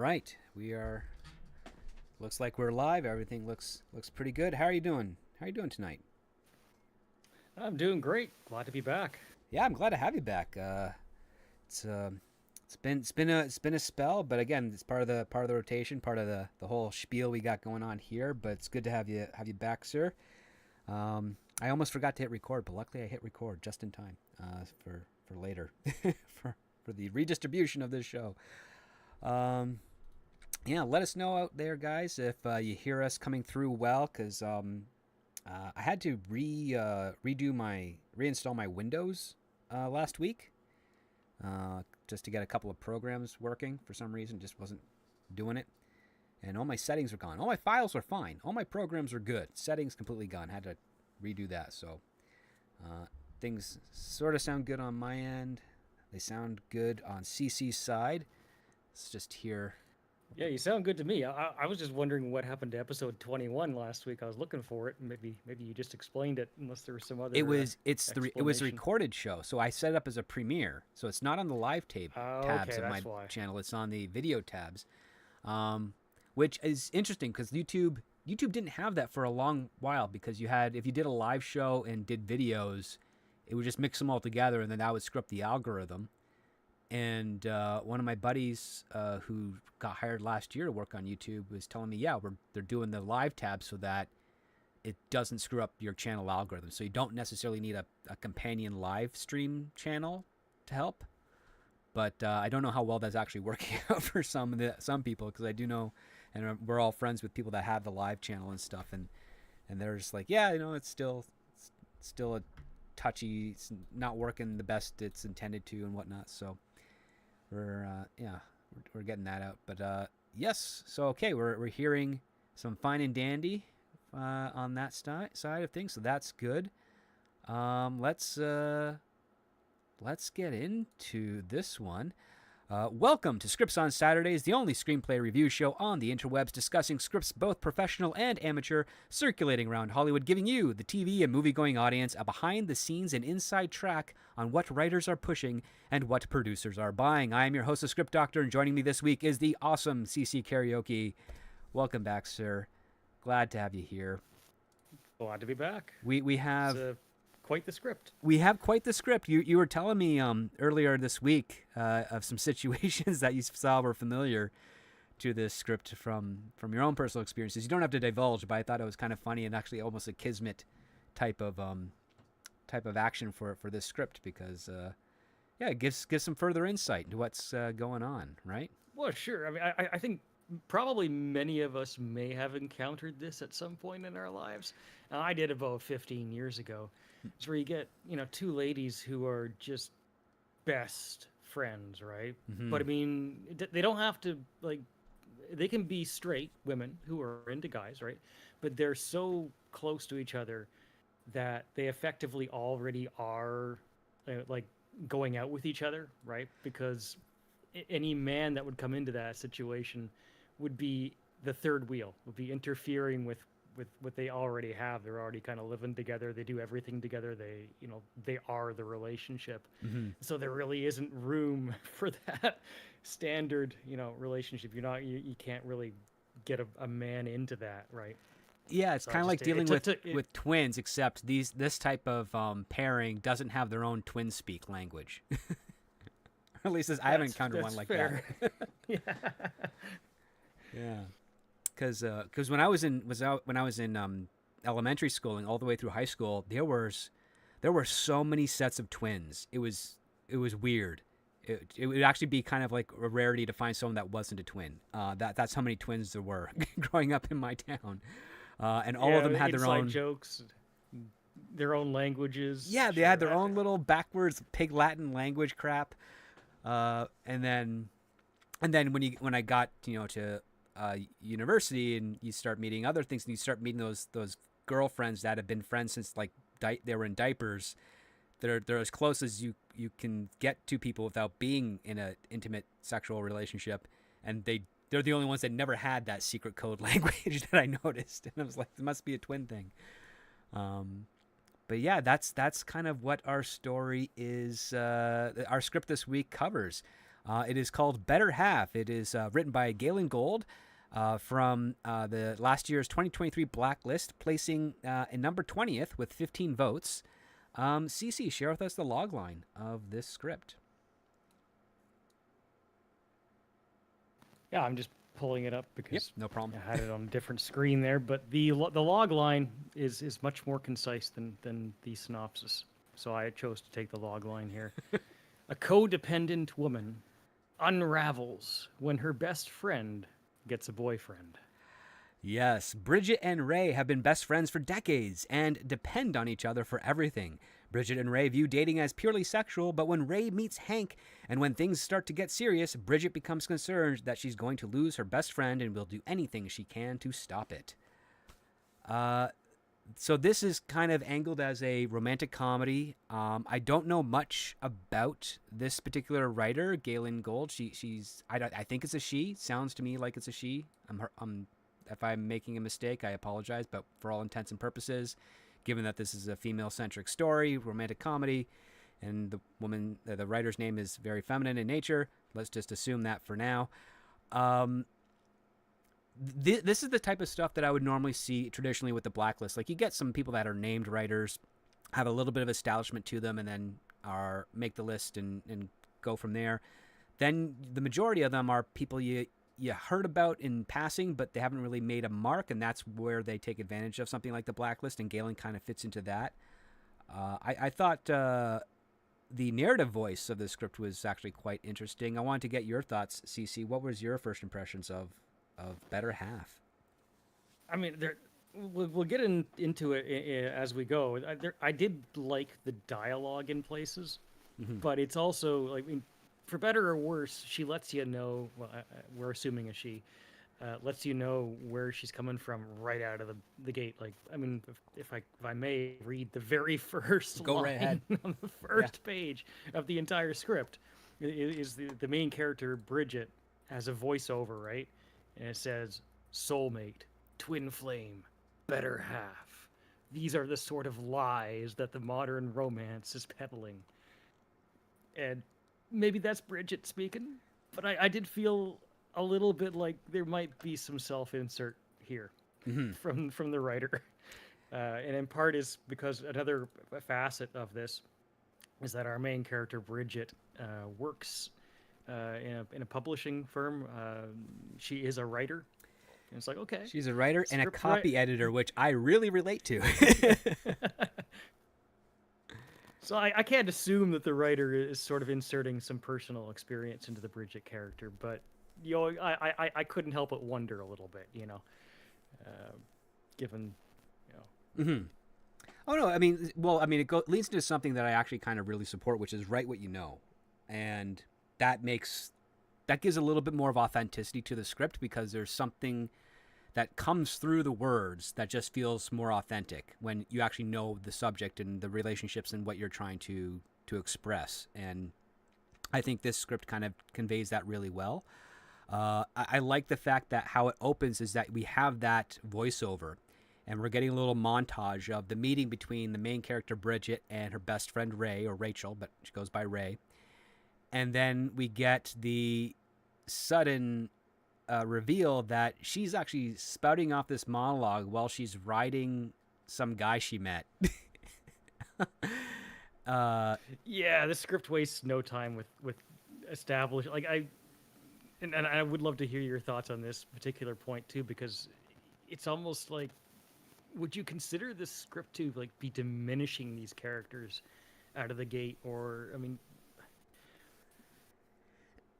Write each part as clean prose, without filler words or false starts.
right, looks like we're live. Everything looks pretty good. How are you doing? How are you doing tonight? I'm doing great. Glad to be back. Yeah, I'm glad to have you back. It's been a spell, but again, it's part of the rotation, part of the whole spiel we got going on here. But it's good to have you back, sir. I almost forgot to hit record, but luckily I hit record just in time for later for the redistribution of this show. Yeah, let us know out there, guys, if you hear us coming through well, because I had to reinstall my Windows last week, just to get a couple of programs working. For some reason, just wasn't doing it, and all my settings were gone. All my files were fine. All my programs were good. Settings completely gone. Had to redo that. So things sort of sound good on my end. They sound good on CC's side. Let's just hear. Yeah, you sound good to me. I was just wondering what happened to episode 21 last week. I was looking for it. Maybe you just explained it, unless there was some other. It was it was a explanation. recorded show, so I set it up as a premiere. So it's not on the live tape Oh, tabs okay, of my that's why. channel. It's on the video tabs, which is interesting because YouTube didn't have that for a long while, because if you did a live show and did videos, it would just mix them all together, and then that would screw up the algorithm. And one of my buddies who got hired last year to work on YouTube was telling me, yeah, they're doing the live tab so that it doesn't screw up your channel algorithm. So you don't necessarily need a companion live stream channel to help. But I don't know how well that's actually working out for some people, because I do know, and we're all friends with people that have the live channel and stuff, and they're just like, yeah, it's still a touchy, it's not working the best it's intended to and whatnot. So we're getting that out. But yes, so okay, we're hearing some fine and dandy on that side of things, so that's good. Let's get into this one. Welcome to Scripts on Saturdays, the only screenplay review show on the interwebs, discussing scripts both professional and amateur, circulating around Hollywood, giving you, the TV and movie-going audience, a behind-the-scenes and inside track on what writers are pushing and what producers are buying. I am your host, the Script Doctor, and joining me this week is the awesome CC Karaoke. Welcome back, sir. Glad to have you here. Glad to be back. We have... Quite the script. We have quite the script. You were telling me earlier this week of some situations that you saw were familiar to this script from your own personal experiences. You don't have to divulge, but I thought it was kind of funny and actually almost a kismet type of action for this script, because it gives some further insight into what's going on, right? Well, sure. I mean, I think probably many of us may have encountered this at some point in our lives. I did about 15 years ago. It's where you get, two ladies who are just best friends, right? Mm-hmm. But I mean, they don't have to, like, they can be straight women who are into guys, right? But they're so close to each other that they effectively already are, like, going out with each other, right? Because any man that would come into that situation would be the third wheel, would be interfering with what they already have. They're already kind of living together. They do everything together. They are the relationship. Mm-hmm. So there really isn't room for that standard, relationship. You can't really get a man into that, right? Yeah, it's So kind of like dealing with it- twins, except this type of pairing doesn't have their own twin speak language. Or at least I haven't encountered one like fair. that. Yeah. Yeah, because when I was in elementary school and all the way through high school, there were so many sets of twins. It was weird. It would actually be kind of like a rarity to find someone that wasn't a twin. That's how many twins there were growing up in my town, and all of them had their inside own jokes, their own languages. Yeah, they Sure. had their own little backwards pig Latin language crap, and then when I got to university, and you start meeting other things, and you start meeting those girlfriends that have been friends since like they were in diapers. They're as close as you can get to people without being in an intimate sexual relationship, and they're the only ones that never had that secret code language that I noticed, and I was like, it must be a twin thing. But yeah, that's kind of what our story is. Our script this week covers. It is called Better Half. It is written by Gaelyn Golde from the last year's 2023 Blacklist, placing in number 20th with 15 votes. CC, share with us the logline of this script. Yeah, I'm just pulling it up because no problem. I had it on a different screen there. But the log line is much more concise than the synopsis. So I chose to take the log line here. A codependent woman unravels when her best friend gets a boyfriend. Yes, Bridget and Ray have been best friends for decades and depend on each other for everything. Bridget and Ray view dating as purely sexual, but when Ray meets Hank and when things start to get serious, Bridget becomes concerned that she's going to lose her best friend and will do anything she can to stop it. So this is kind of angled as a romantic comedy. I don't know much about this particular writer, Gaelyn Golde. I think it's a she. Sounds to me like it's a she. If I'm making a mistake, I apologize. But for all intents and purposes, given that this is a female-centric story, romantic comedy, and the writer's name is very feminine in nature, let's just assume that for now. This is the type of stuff that I would normally see traditionally with the Blacklist. Like, you get some people that are named writers, have a little bit of establishment to them, and then make the list and go from there. Then the majority of them are people you heard about in passing, but they haven't really made a mark, and that's where they take advantage of something like the Blacklist, and Gaelyn kind of fits into that. I thought the narrative voice of the script was actually quite interesting. I wanted to get your thoughts, CC. What was your first impressions of Better Half? I mean, we'll get into it as we go. I did like the dialogue in places, but it's also, like, I mean, for better or worse, she lets you know, well, we're assuming a she, lets you know where she's coming from right out of the gate. Like, I mean, if I may read the very first Go right ahead. on the first page of the entire script, is the main character, Bridget, has a voiceover, right? And it says, soulmate, twin flame, better half. These are the sort of lies that the modern romance is peddling. And maybe that's Bridget speaking, but I did feel a little bit like there might be some self-insert here from the writer. And in part is because another facet of this is that our main character, Bridget, works in a publishing firm. She is a writer. And it's like, okay. She's a writer and a script copy editor, which I really relate to. So I can't assume that the writer is sort of inserting some personal experience into the Bridget character, but I couldn't help but wonder a little bit, given, Oh no, I mean, it leads into something that I actually kind of really support, which is write what you know, and that gives a little bit more of authenticity to the script, because there's something that comes through the words that just feels more authentic when you actually know the subject and the relationships and what you're trying to express. And I think this script kind of conveys that really well. I like the fact that how it opens is that we have that voiceover, and we're getting a little montage of the meeting between the main character Bridget and her best friend Ray, or Rachel, but she goes by Ray. And then we get the sudden reveal that she's actually spouting off this monologue while she's riding some guy she met. Yeah, the script wastes no time with establishing. Like, and I would love to hear your thoughts on this particular point too, because it's almost like, would you consider this script to, like, be diminishing these characters out of the gate, or, I mean,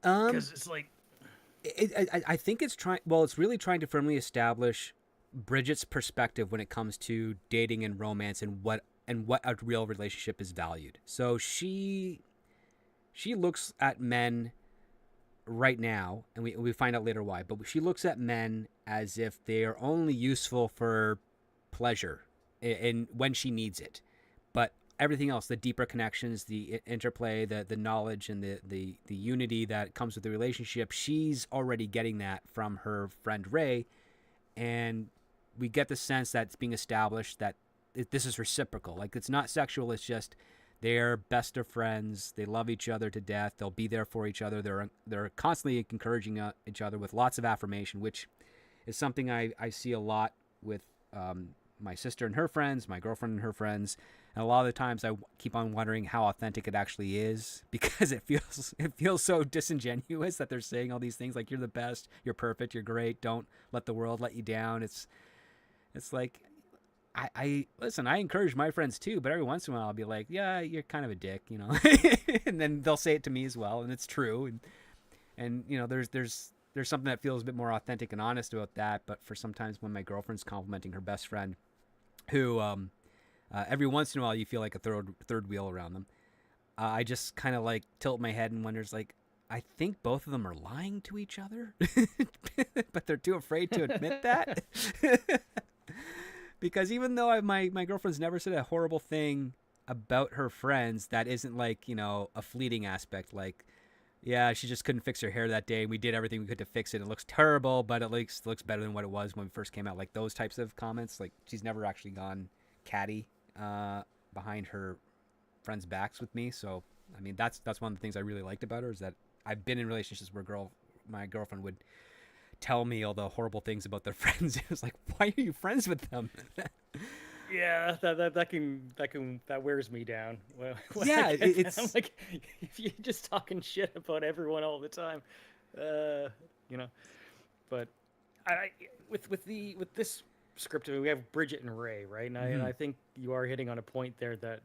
because it's like, I think it's trying. Well, it's really trying to firmly establish Bridget's perspective when it comes to dating and romance, and what a real relationship is valued. So she looks at men right now, and we find out later why. But she looks at men as if they are only useful for pleasure, and when she needs it. But everything else, the deeper connections, the interplay, the knowledge, and the unity that comes with the relationship, she's already getting that from her friend Ray. And we get the sense that it's being established that this is reciprocal. Like, it's not sexual, it's just They're best of friends. They love each other to death. They'll be there for each other. They're constantly encouraging each other with lots of affirmation, which is something I see a lot with my sister and her friends, my girlfriend and her friends. And a lot of the times I keep on wondering how authentic it actually is, because it feels so disingenuous that they're saying all these things like, you're the best, you're perfect, you're great, don't let the world let you down. It's like, I listen, I encourage my friends too, but every once in a while I'll be like, yeah, you're kind of a dick, you know. And then they'll say it to me as well, and it's true. And you know, there's something that feels a bit more authentic and honest about that. But for sometimes when my girlfriend's complimenting her best friend, who every once in a while you feel like a third wheel around them, I just kind of like tilt my head and wonders like, I think both of them are lying to each other, but they're too afraid to admit that. Because even though my girlfriend's never said a horrible thing about her friends, that isn't like, you know, a fleeting aspect. Like, yeah, she just couldn't fix her hair that day. We did everything we could to fix it. It looks terrible, but it looks better than what it was when we first came out. Like those types of comments. Like she's never actually gone catty behind her friends' backs with me. So I mean, that's one of the things I really liked about her, is that I've been in relationships where my girlfriend would tell me all the horrible things about their friends. It was like, why are you friends with them? Yeah, that wears me down. When Yeah, I get that, it's I'm like, if you're just talking shit about everyone all the time, you know. But with this script, we have Bridget and Ray, right? And I think you are hitting on a point there that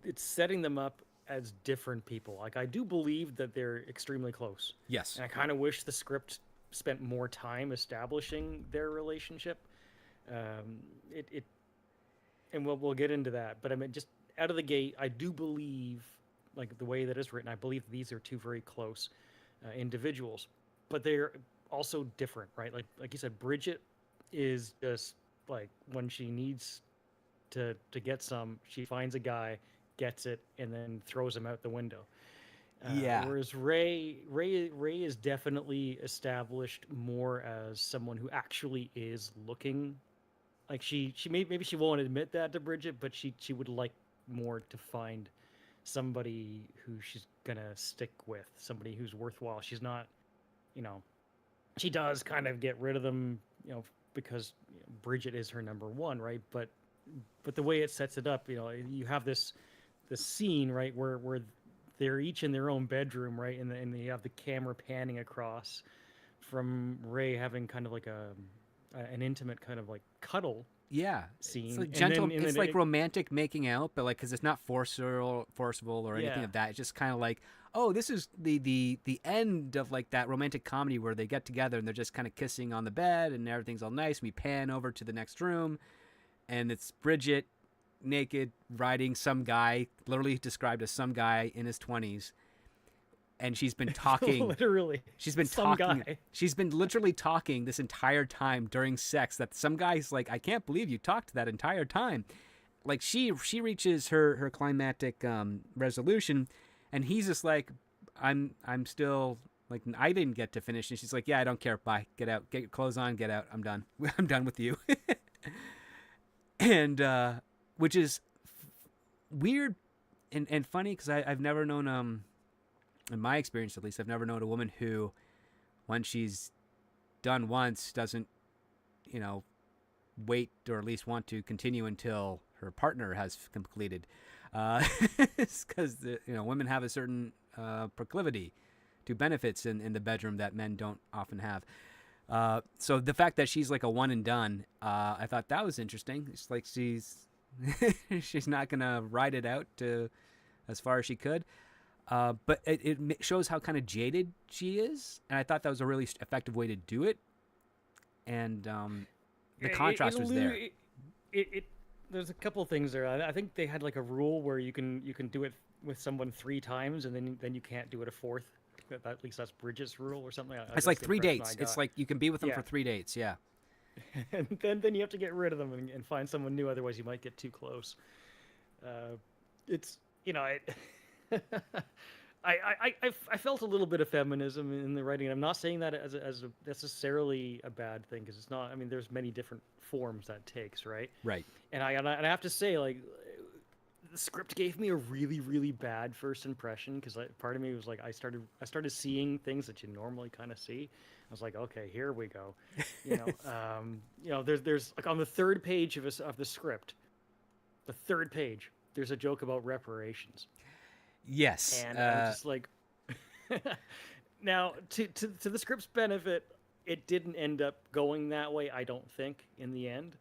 it's setting them up as different people. Like I do believe that they're extremely close. yes. And I kind of wish the script spent more time establishing their relationship. It and we'll get into that. But I mean, just out of the gate, I do believe, like the way that it's written, I believe these are two very close individuals, but they're also different, right? Like you said, Bridget is just like when she needs to get some, she finds a guy, gets it, and then throws him out the window. Yeah. Whereas Ray is definitely established more as someone who actually is looking. Like maybe she won't admit that to Bridget, but she would like more to find somebody who she's gonna stick with, somebody who's worthwhile. She's not, you know, she does kind of get rid of them, you know, because Bridget is her number one, right? But the way it sets it up, you know, you have this scene, right, where they're each in their own bedroom, right, and you have the camera panning across from Ray having kind of like an intimate kind of like cuddle Yeah, scene. it's like And gentle. then It's like romantic making out, but like because it's not forceful or anything Yeah. of that. It's just kind of like, oh, this is the end of like that romantic comedy where they get together and they're just kind of kissing on the bed and everything's all nice. We pan over to the next room, and it's Bridget naked riding some guy, literally described as some guy in his 20s, and she's been talking. Literally, She's been some talking. guy. She's been literally talking this entire time during sex. That some guy's like, I can't believe you talked that entire time. Like she reaches her climactic resolution, and he's just like, I'm still like, I didn't get to finish. And she's like, yeah, I don't care. Bye. Get out. Get your clothes on. Get out. I'm done. I'm done with you. And which is weird and funny because I've never known in my experience at least, I've never known a woman who, when she's done once, doesn't, you know, wait or at least want to continue until her partner has completed. Because, you know, women have a certain proclivity to benefits in the bedroom that men don't often have. So the fact that she's like a one and done, I thought that was interesting. It's like she's she's not going to ride it out to as far as she could. But it shows how kind of jaded she is, and I thought that was a really effective way to do it. And the contrast was there. There's a couple of things there. I think they had like a rule where you can do it with someone 3 times, and then you can't do it a fourth. At least that's Bridget's rule or something. It's like 3 dates. It's like you can be with them for 3 dates. Yeah. And then you have to get rid of them and find someone new. Otherwise, you might get too close. It's, you know, I felt a little bit of feminism in the writing. I'm not saying that as a necessarily a bad thing, because it's not. I mean, there's many different forms that takes, right? Right. And I have to say, like, the script gave me a really, really bad first impression because part of me was like, I started seeing things that you normally kind of see. I was like, okay, here we go. There's like on the third page of the script, the third page, there's a joke about reparations, Yes. and I'm just like, now to the script's benefit, it didn't end up going that way. I don't think in the end,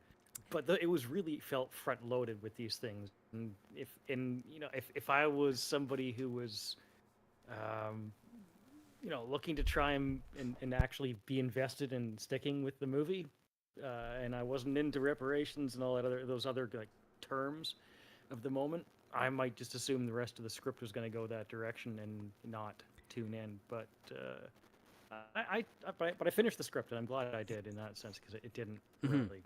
but it was really felt front loaded with these things. And if I was somebody who was, looking to try and actually be invested in sticking with the movie, and I wasn't into reparations and all those other like terms of the moment, I might just assume the rest of the script was going to go that direction and not tune in. But I finished the script, and I'm glad I did in that sense because it didn't really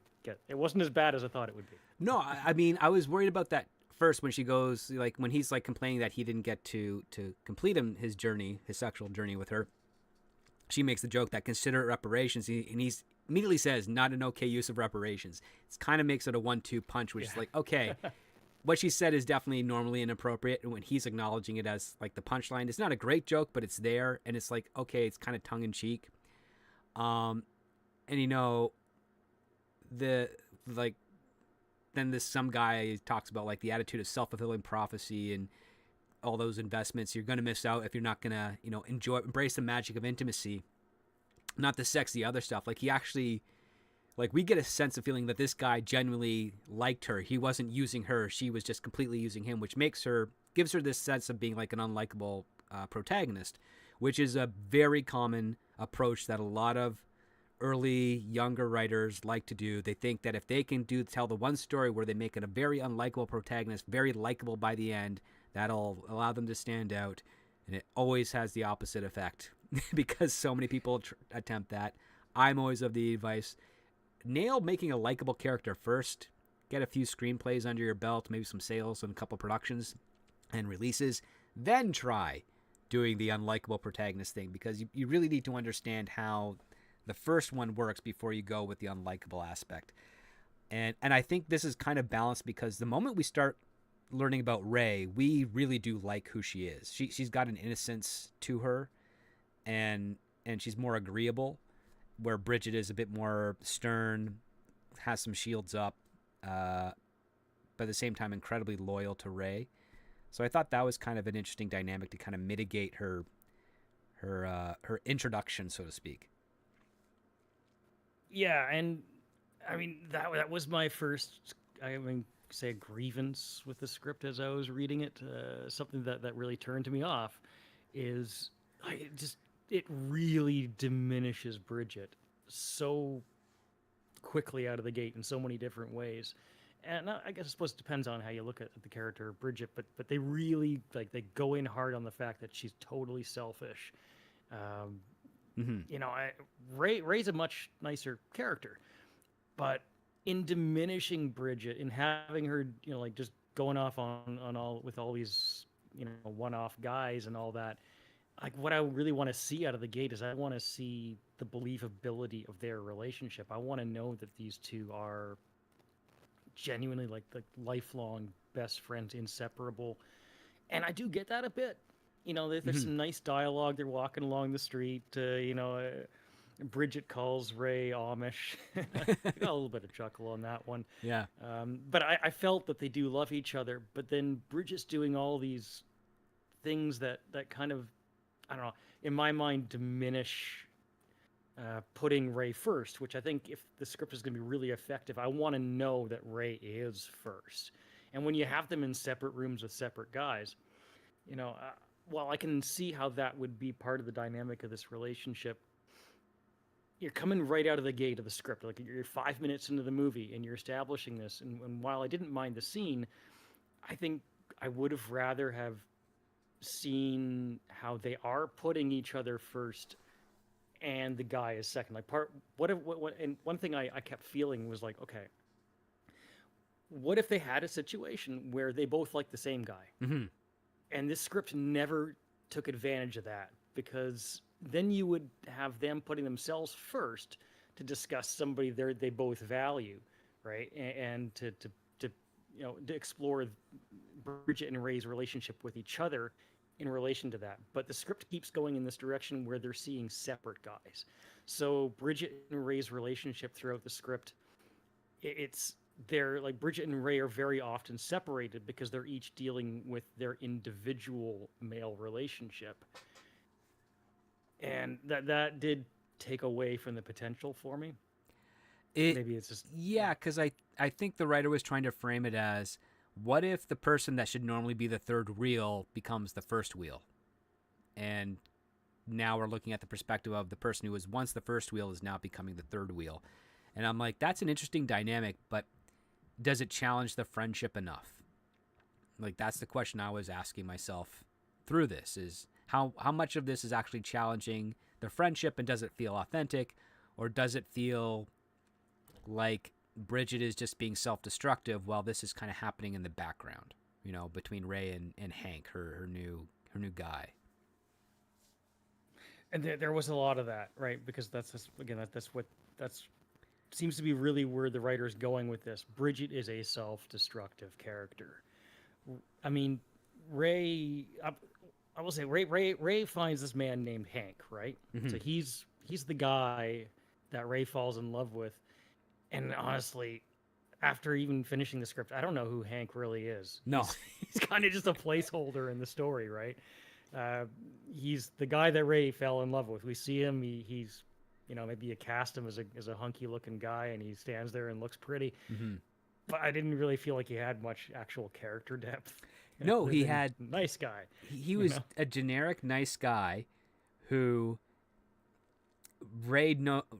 it wasn't as bad as I thought it would be. No, I mean, I was worried about that first when she goes, like, when he's like complaining that he didn't get to complete his sexual journey with her. She makes the joke that consider it reparations, and he's immediately says not an okay use of reparations. It kind of makes it a 1-2 punch, which is like, okay, what she said is definitely normally inappropriate, and when he's acknowledging it as like the punchline, it's not a great joke, but it's there, and it's like, okay, it's kind of tongue in cheek. And then this some guy talks about like the attitude of self-fulfilling prophecy and all those investments. You're going to miss out if you're not going to, embrace the magic of intimacy, not the sexy other stuff. Like he actually, like we get a sense of feeling that this guy genuinely liked her. He wasn't using her. She was just completely using him, which gives her this sense of being like an unlikable protagonist, which is a very common approach that a lot of early younger writers like to do. They think that if they can tell the one story where they make it a very unlikable protagonist very likable by the end, that'll allow them to stand out, and it always has the opposite effect because so many people attempt that. I'm always of the advice, nail making a likable character first, get a few screenplays under your belt, maybe some sales and a couple productions and releases, then try doing the unlikable protagonist thing, because you really need to understand how the first one works before you go with the unlikable aspect. And I think this is kind of balanced because the moment we start learning about Ray, we really do like who she is. She's got an innocence to her, and she's more agreeable, where Bridget is a bit more stern, has some shields up, but at the same time incredibly loyal to Ray. So I thought that was kind of an interesting dynamic to kind of mitigate her introduction, so to speak. Yeah, and I mean that was my first, say, grievance with the script as I was reading it. Something that really turned me off is it really diminishes Bridget so quickly out of the gate in so many different ways. And I suppose it depends on how you look at the character of Bridget, but they really they go in hard on the fact that she's totally selfish. Ray's a much nicer character, but in diminishing Bridget, in having her, just going off on all these, one-off guys and all that, like what I really want to see out of the gate is I want to see the believability of their relationship. I want to know that these two are genuinely like the lifelong best friends, inseparable, and I do get that a bit. There's some nice dialogue. They're walking along the street. Bridget calls Ray Amish. I got a little bit of chuckle on that one. Yeah. But I felt that they do love each other. But then Bridget's doing all these things that kind of, I don't know, in my mind, diminish putting Ray first, which I think if the script is going to be really effective, I want to know that Ray is first. And when you have them in separate rooms with separate guys, while I can see how that would be part of the dynamic of this relationship, you're coming right out of the gate of the script. Like you're 5 minutes into the movie and you're establishing this. And while I didn't mind the scene, I think I would have rather have seen how they are putting each other first and the guy is second. Like and one thing I kept feeling was like, okay, what if they had a situation where they both like the same guy? Mm-hmm. And this script never took advantage of that, because then you would have them putting themselves first to discuss somebody they both value, right? And to to explore Bridget and Ray's relationship with each other in relation to that. But the script keeps going in this direction where they're seeing separate guys. So Bridget and Ray's relationship throughout the script, it's they're like Bridget and Ray are very often separated because they're each dealing with their individual male relationship. And that did take away from the potential for me. Maybe it's just because I think the writer was trying to frame it as, what if the person that should normally be the third wheel becomes the first wheel, and now we're looking at the perspective of the person who was once the first wheel is now becoming the third wheel. And I'm like, that's an interesting dynamic, but does it challenge the friendship enough? Like, that's the question I was asking myself through this, is how much of this is actually challenging the friendship, and does it feel authentic, or does it feel like Bridget is just being self-destructive while this is kind of happening in the background, between Ray and Hank, her new guy. And there was a lot of that, right? Because that's seems to be really where the writer's going with this. Bridget is a self-destructive character. I mean, Ray, I will say Ray finds this man named Hank, right? Mm-hmm. So he's the guy that Ray falls in love with. And honestly, after even finishing the script, I don't know who Hank really is. No. He's kind of just a placeholder in the story, right? He's the guy that Ray fell in love with. We see him. He's, maybe you cast him as a hunky looking guy, and he stands there and looks pretty. Mm-hmm. But I didn't really feel like he had much actual character depth. No, he had nice guy. He was a generic nice guy who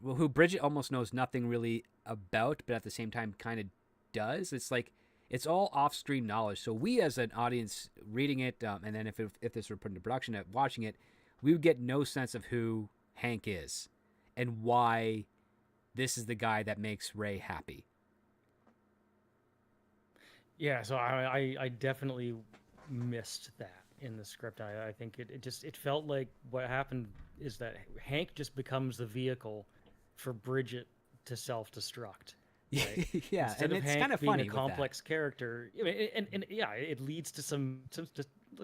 who Bridget almost knows nothing really about, but at the same time kind of does. It's like, it's all off-screen knowledge. So we as an audience reading it, and then if this were put into production, watching it, we would get no sense of who Hank is and why this is the guy that makes Ray happy. Yeah, so I definitely missed that in the script. I think it felt like what happened is that Hank just becomes the vehicle for Bridget to self-destruct. Right? Yeah, Instead and of it's Hank kind of being funny a complex character, and yeah, it leads to some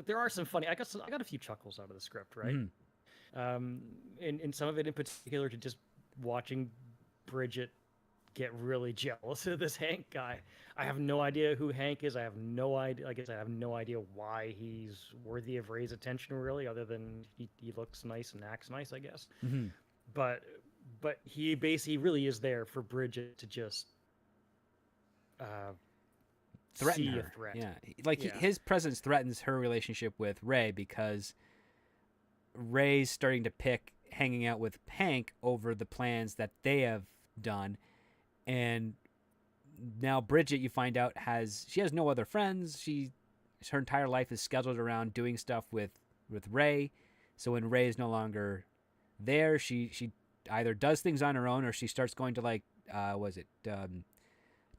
there are some funny. I got a few chuckles out of the script, right? And some of it in particular to just watching Bridget get really jealous of this Hank guy. I have no idea who Hank is. I have no idea. I guess I have no idea why he's worthy of Ray's attention, really, other than he looks nice and acts nice, I guess. Mm-hmm. But he basically really is there for Bridget to just threaten see her. A threat. Yeah, his presence threatens her relationship with Ray, because Ray's starting to pick hanging out with Hank over the plans that they have done. And now Bridget, you find out, she has no other friends. Her entire life is scheduled around doing stuff with Ray. So when Ray is no longer there, she either does things on her own, or she starts going to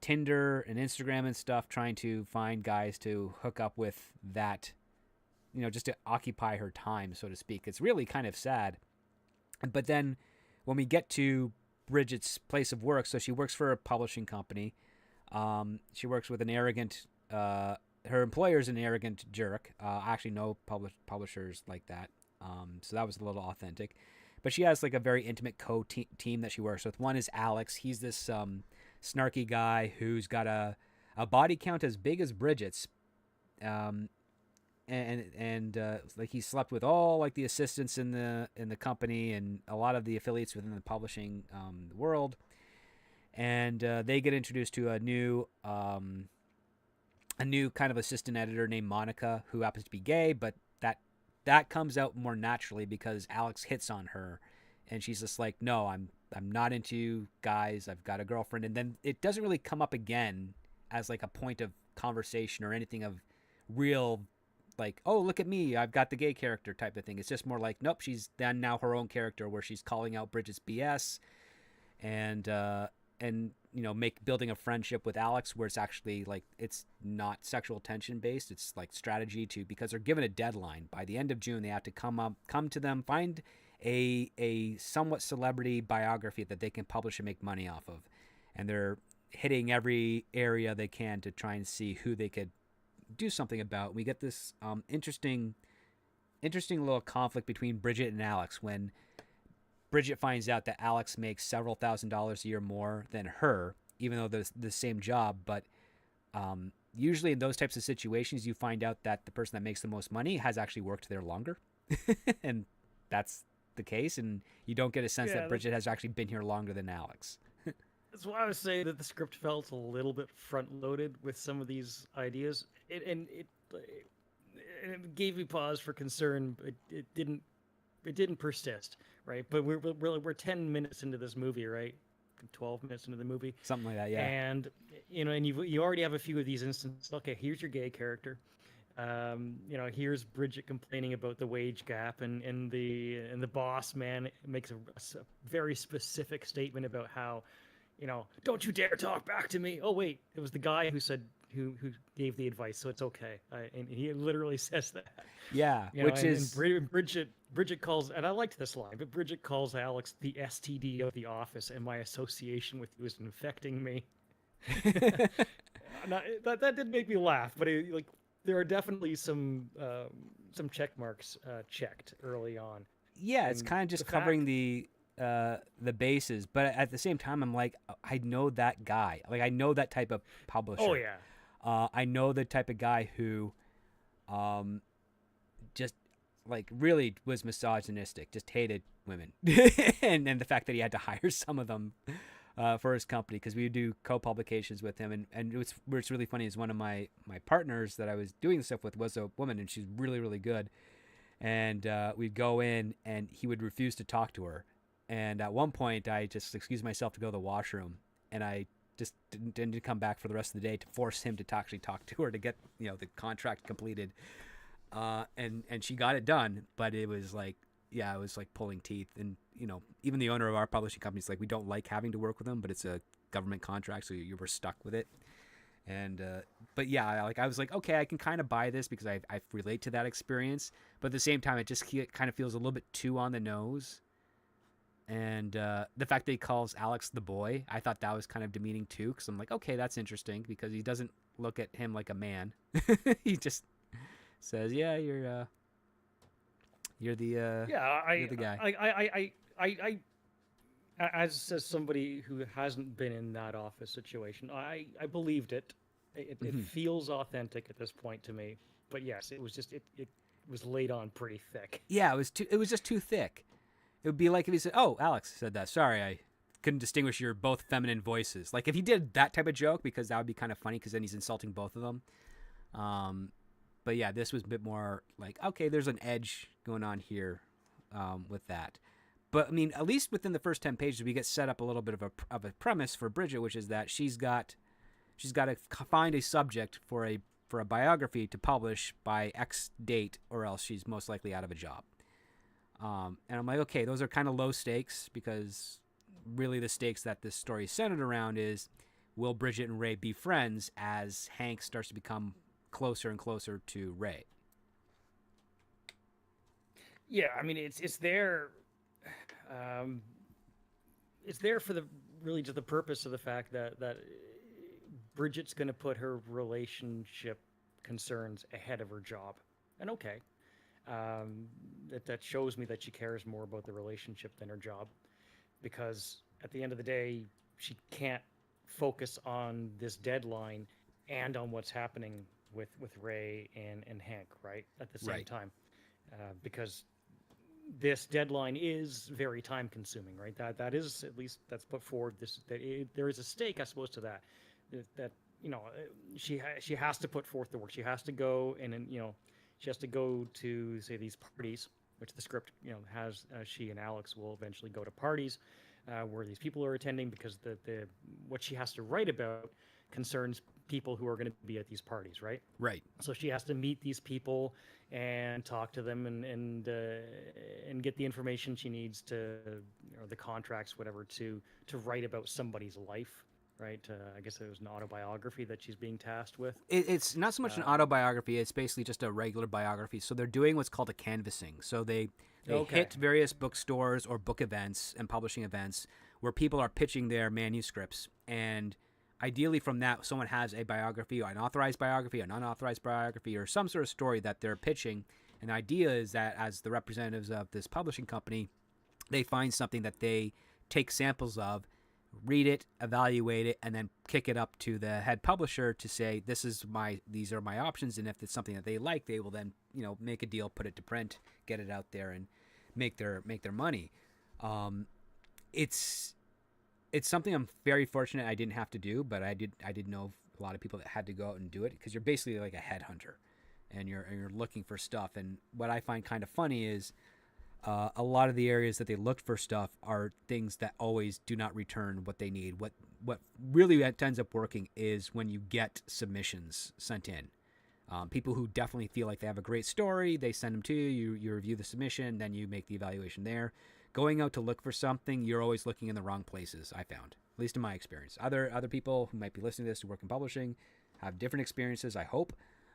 Tinder and Instagram and stuff, trying to find guys to hook up with, that, just to occupy her time, so to speak. It's really kind of sad. But then when we get to Bridget's place of work, so she works for a publishing company. She works with an arrogant, her employer's an arrogant jerk. Actually, no publishers like that. So that was a little authentic. But she has like a very intimate team that she works with. One is Alex. He's this snarky guy who's got a body count as big as Bridget's. And like, he slept with all like the assistants in the company and a lot of the affiliates within the publishing world. And they get introduced to a new kind of assistant editor named Monica, who happens to be gay, but that comes out more naturally because Alex hits on her, and she's just like, no, I'm not into guys. I've got a girlfriend. And then it doesn't really come up again as like a point of conversation or anything of real, like, oh, look at me, I've got the gay character type of thing. It's just more like, nope, she's then now her own character where she's calling out Bridget's BS and building a friendship with Alex, where it's actually like, it's not sexual tension based. It's like strategy because they're given a deadline. By the end of June, they have to come to them, find a somewhat celebrity biography that they can publish and make money off of. And hitting every area they can to try and see who they could do something about. We get this interesting little conflict between Bridget and Alex when Bridget finds out that Alex makes several $1,000s a year more than her, even though they're the same job. But usually in those types of situations, you find out that the person that makes the most money has actually worked there longer. And that's the case. And you don't get a sense that Bridget has actually been here longer than Alex. That's why I was saying that the script felt a little bit front-loaded with some of these ideas. It gave me pause for concern, but it didn't persist, right? But we're 10 minutes into this movie, right? 12 minutes into the movie, something like that, yeah. And and you already have a few of these instances. Okay, here's your gay character. Here's Bridget complaining about the wage gap, and the boss man makes a very specific statement about how, don't you dare talk back to me. Oh wait, it was the guy who said who gave the advice, so it's okay. And he literally says that. Yeah, and Bridget calls, and I liked this line, but Bridget calls Alex the STD of the office, and my association with you is infecting me. That did make me laugh, but there are definitely some check marks checked early on. Yeah, it's kind of just covering the bases, but at the same time, I'm like, I know that guy. Like, I know that type of publisher. Oh yeah. I know the type of guy who, just like really was misogynistic, just hated women, and the fact that he had to hire some of them for his company, because we would do co-publications with him, and what's really funny is one of my partners that I was doing stuff with was a woman, and she's really, really good, and we'd go in and he would refuse to talk to her, and at one point I just excused myself to go to the washroom, and I just didn't come back for the rest of the day to force him to actually talk to her to get the contract completed, and she got it done, but it was like, yeah, it was like pulling teeth. And even the owner of our publishing company is like, we don't like having to work with them, but it's a government contract, so you were stuck with it. And but yeah, I was like, okay, I can kind of buy this because I relate to that experience, but at the same time, it kind of feels a little bit too on the nose. And the fact that he calls Alex the boy, I thought that was kind of demeaning too, because I'm like, okay, that's interesting, because he doesn't look at him like a man. He just says, yeah, you're the guy. I as somebody who hasn't been in that office situation, I believed it. It feels authentic at this point to me. But yes, it was just it was laid on pretty thick. Yeah, it was just too thick. It would be like if he said, "Oh, Alex said that. Sorry, I couldn't distinguish your both feminine voices." Like if he did that type of joke, because that would be kind of funny, because then he's insulting both of them. But yeah, this was a bit more like, okay, there's an edge going on here with that. But I mean, at least within the first 10 pages, we get set up a little bit of a premise for Bridget, which is that she's got to find a subject for a biography to publish by X date, or else she's most likely out of a job. And I'm like, okay, those are kind of low stakes, because really the stakes that this story is centered around is, will Bridget and Ray be friends as Hank starts to become closer and closer to Ray? Yeah, I mean, it's there. It's there for just the purpose of the fact that Bridget's going to put her relationship concerns ahead of her job, and okay, that shows me that she cares more about the relationship than her job, because at the end of the day, she can't focus on this deadline and on what's happening with Ray and Hank, right, at the same time, because this deadline is very time consuming, right? That is, at least that's put forward. There is a stake, I suppose, to that she has to put forth the work. She has to go and she has to go to, say, these parties, which the script has. She and Alex will eventually go to parties where these people are attending, because the what she has to write about concerns people who are going to be at these parties, right? Right. So she has to meet these people and talk to them and get the information she needs to, the contracts, whatever, to write about somebody's life, right? I guess it was an autobiography that she's being tasked with. It's not so much an autobiography. It's basically just a regular biography. So they're doing what's called a canvassing. So they hit various bookstores or book events and publishing events where people are pitching their manuscripts. And ideally from that, someone has a biography, or an authorized biography, an unauthorized biography, or some sort of story that they're pitching. And the idea is that as the representatives of this publishing company, they find something that they take samples of, read it, evaluate it, and then kick it up to the head publisher to say, these are my options. And if it's something that they like, they will then, make a deal, put it to print, get it out there, and make their money. It's something I'm very fortunate I didn't have to do, but I did know a lot of people that had to go out and do it, because you're basically like a headhunter, and you're looking for stuff. And what I find kind of funny is a lot of the areas that they looked for stuff are things that always do not return what they need. What really ends up working is when you get submissions sent in. People who definitely feel like they have a great story, they send them to you, you review the submission, then you make the evaluation there. Going out to look for something, you're always looking in the wrong places, I found, at least in my experience. Other people who might be listening to this who work in publishing have different experiences, I hope,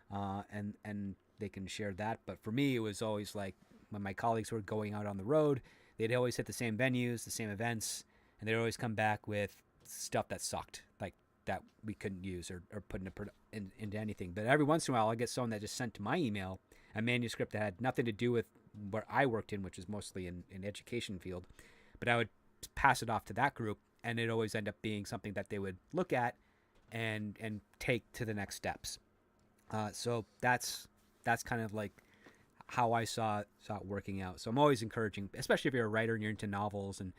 and they can share that. But for me, it was always like, when my colleagues were going out on the road, they'd always hit the same venues, the same events, and they'd always come back with stuff that sucked, like that we couldn't use or put into anything. But every once in a while, I'll get someone that just sent to my email a manuscript that had nothing to do with what I worked in, which is mostly in education field. But I would pass it off to that group, and it always end up being something that they would look at and take to the next steps. So that's kind of like how I saw it working out. So I'm always encouraging, especially if you're a writer and you're into novels and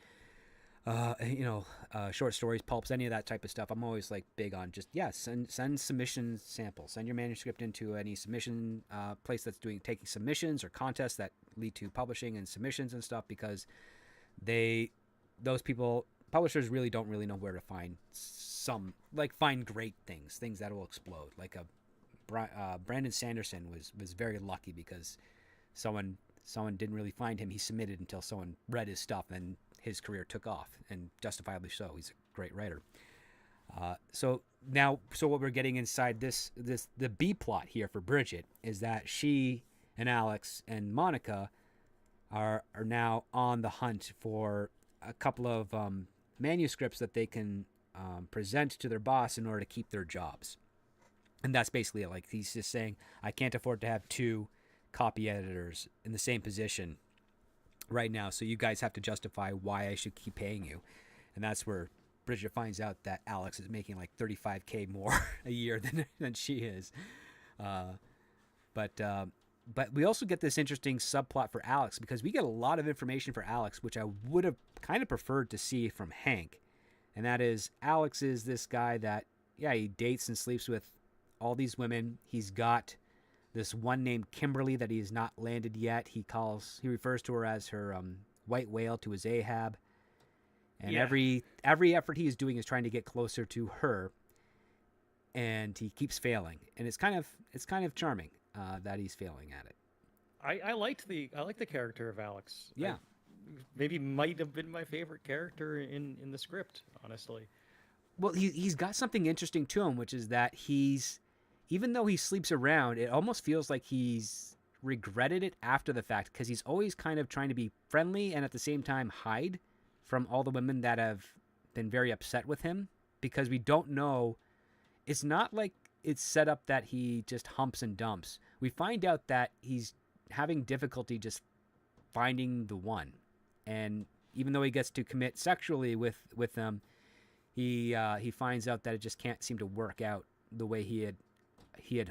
short stories, pulps, any of that type of stuff. I'm always like big on just send submission samples, send your manuscript into any submission place that's taking submissions or contests that lead to publishing and submissions and stuff, because publishers really don't really know where to find find great things that will explode. Like Brandon Sanderson was very lucky because someone didn't really find him. He submitted until someone read his stuff, and his career took off, and justifiably so. He's a great writer. So what we're getting inside the B plot here for Bridget is that she and Alex and Monica are now on the hunt for a couple of manuscripts that they can present to their boss in order to keep their jobs. And that's basically it. Like, he's just saying, I can't afford to have 2 copy editors in the same position right now, so you guys have to justify why I should keep paying you. And that's where Bridget finds out that Alex is making like $35,000 more a year than she is. But we also get this interesting subplot for Alex, because we get a lot of information for Alex, which I would have kind of preferred to see from Hank. And that is, Alex is this guy that, he dates and sleeps with all these women. He's got this one named Kimberly that he's not landed yet. He refers to her as her white whale to his Ahab. And every effort he is doing is trying to get closer to her, and he keeps failing. And it's kind of charming that he's failing at it. I like the character of Alex. Yeah. Maybe might have been my favorite character in the script, honestly. Well, he's got something interesting to him, which is that even though he sleeps around, it almost feels like he's regretted it after the fact, because he's always kind of trying to be friendly and at the same time hide from all the women that have been very upset with him, because we don't know. It's not like it's set up that he just humps and dumps. We find out that he's having difficulty just finding the one. And even though he gets to commit sexually with them, he finds out that it just can't seem to work out the way he had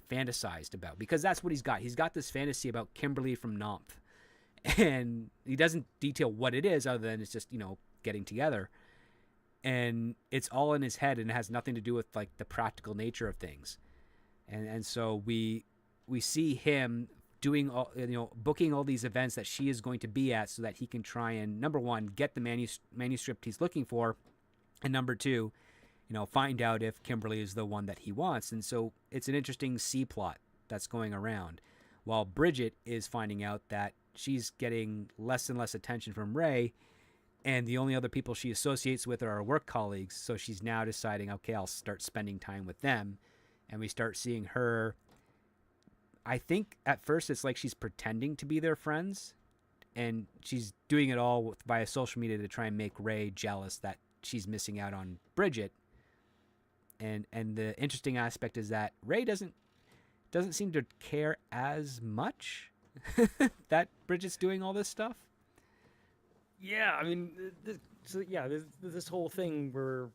fantasized about, because that's what he's got. He's got this fantasy about Kimberly from Nomph, and he doesn't detail what it is other than it's just, getting together, and it's all in his head, and it has nothing to do with like the practical nature of things. And so we see him doing all, booking all these events that she is going to be at, so that he can try and, number one, get the manuscript he's looking for, and number two, find out if Kimberly is the one that he wants. And so it's an interesting C plot that's going around, while Bridget is finding out that she's getting less and less attention from Ray, and the only other people she associates with are her work colleagues. So she's now deciding, okay, I'll start spending time with them. And we start seeing her, I think at first it's like she's pretending to be their friends, and she's doing it all via social media to try and make Ray jealous that she's missing out on Bridget. And the interesting aspect is that Ray doesn't seem to care as much that Bridget's doing all this stuff. Yeah, I mean, this whole thing where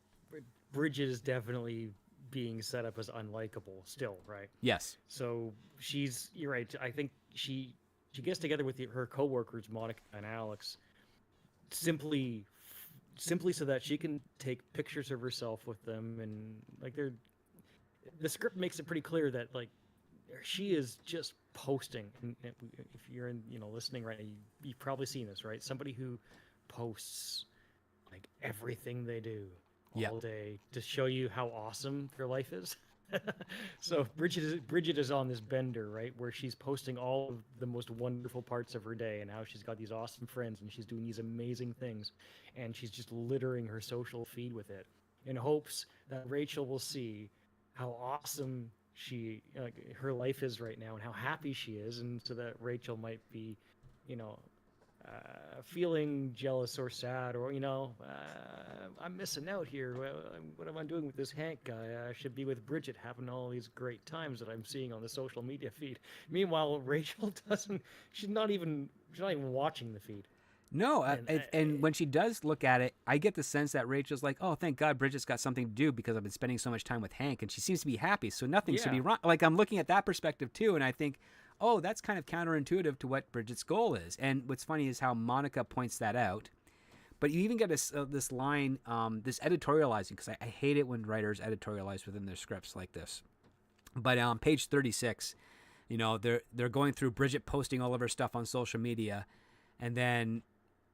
Bridget is definitely being set up as unlikable still, right? Yes. So you're right. I think she gets together with her coworkers, Monica and Alex, simply so that she can take pictures of herself with them, and like the script makes it pretty clear that like she is just posting. And if you're listening right now, you've probably seen this, right? Somebody who posts like everything they do all day to show you how awesome their life is. So Bridget is on this bender, right, where she's posting all of the most wonderful parts of her day and how she's got these awesome friends and she's doing these amazing things, and she's just littering her social feed with it in hopes that Rachel will see how awesome her life is right now and how happy she is, and so that Rachel might be, feeling jealous or sad, or I'm missing out here. What am I doing with this Hank guy? I should be with Bridget having all these great times that I'm seeing on the social media feed. Meanwhile, Rachel doesn't. She's not even watching the feed. No, and when she does look at it, I get the sense that Rachel's like, oh, thank God Bridget's got something to do because I've been spending so much time with Hank, and she seems to be happy, so nothing should be wrong. Like, I'm looking at that perspective too, and I think, oh, that's kind of counterintuitive to what Bridget's goal is. And what's funny is how Monica points that out. But you even get this line, this editorializing, because I hate it when writers editorialize within their scripts like this. But on page 36, they're going through Bridget posting all of her stuff on social media, and then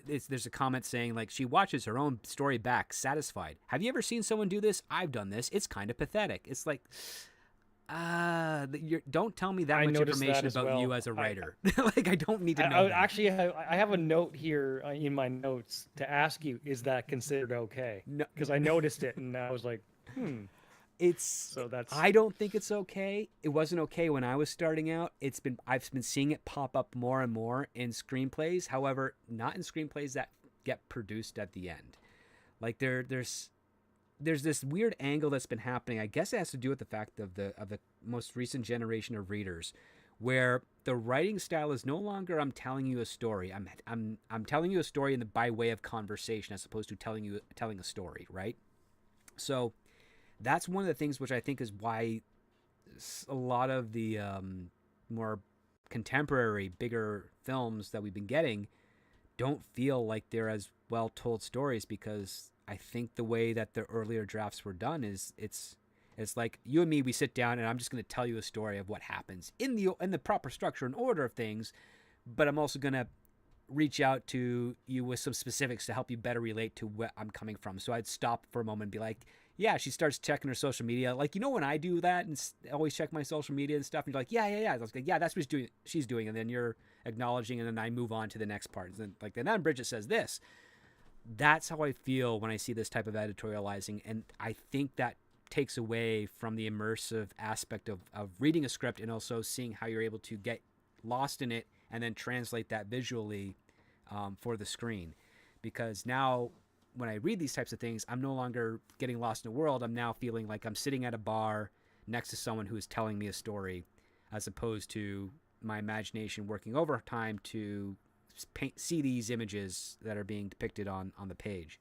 there's a comment saying, like, she watches her own story back, satisfied. Have you ever seen someone do this? I've done this. It's kind of pathetic. It's like, don't tell me that much information about you as a writer. Like, I don't need to know. Actually, I have a note here in my notes to ask you: is that considered okay? No, because I noticed it and I was like, I don't think it's okay. It wasn't okay when I was starting out. I've been seeing it pop up more and more in screenplays. However, not in screenplays that get produced at the end. Like there's this weird angle that's been happening. I guess it has to do with the fact of the most recent generation of readers, where the writing style is no longer I'm telling you a story. I'm telling you a story by way of conversation as opposed to telling a story, right? So that's one of the things which I think is why a lot of the more contemporary, bigger films that we've been getting don't feel like they're as well told stories, because I think the way that the earlier drafts were done is it's like you and me, we sit down and I'm just going to tell you a story of what happens in the proper structure and order of things, but I'm also going to reach out to you with some specifics to help you better relate to where I'm coming from. So I'd stop for a moment and be like, yeah, she starts checking her social media. Like, when I do that and always check my social media and stuff, and you're like, yeah. I was like, yeah, that's what she's doing. And then you're acknowledging, and then I move on to the next part. And then Bridget says this. That's how I feel when I see this type of editorializing. And I think that takes away from the immersive aspect of reading a script, and also seeing how you're able to get lost in it and then translate that visually for the screen. Because now, when I read these types of things, I'm no longer getting lost in the world. I'm now feeling like I'm sitting at a bar next to someone who is telling me a story, as opposed to my imagination working overtime to see these images that are being depicted on the page.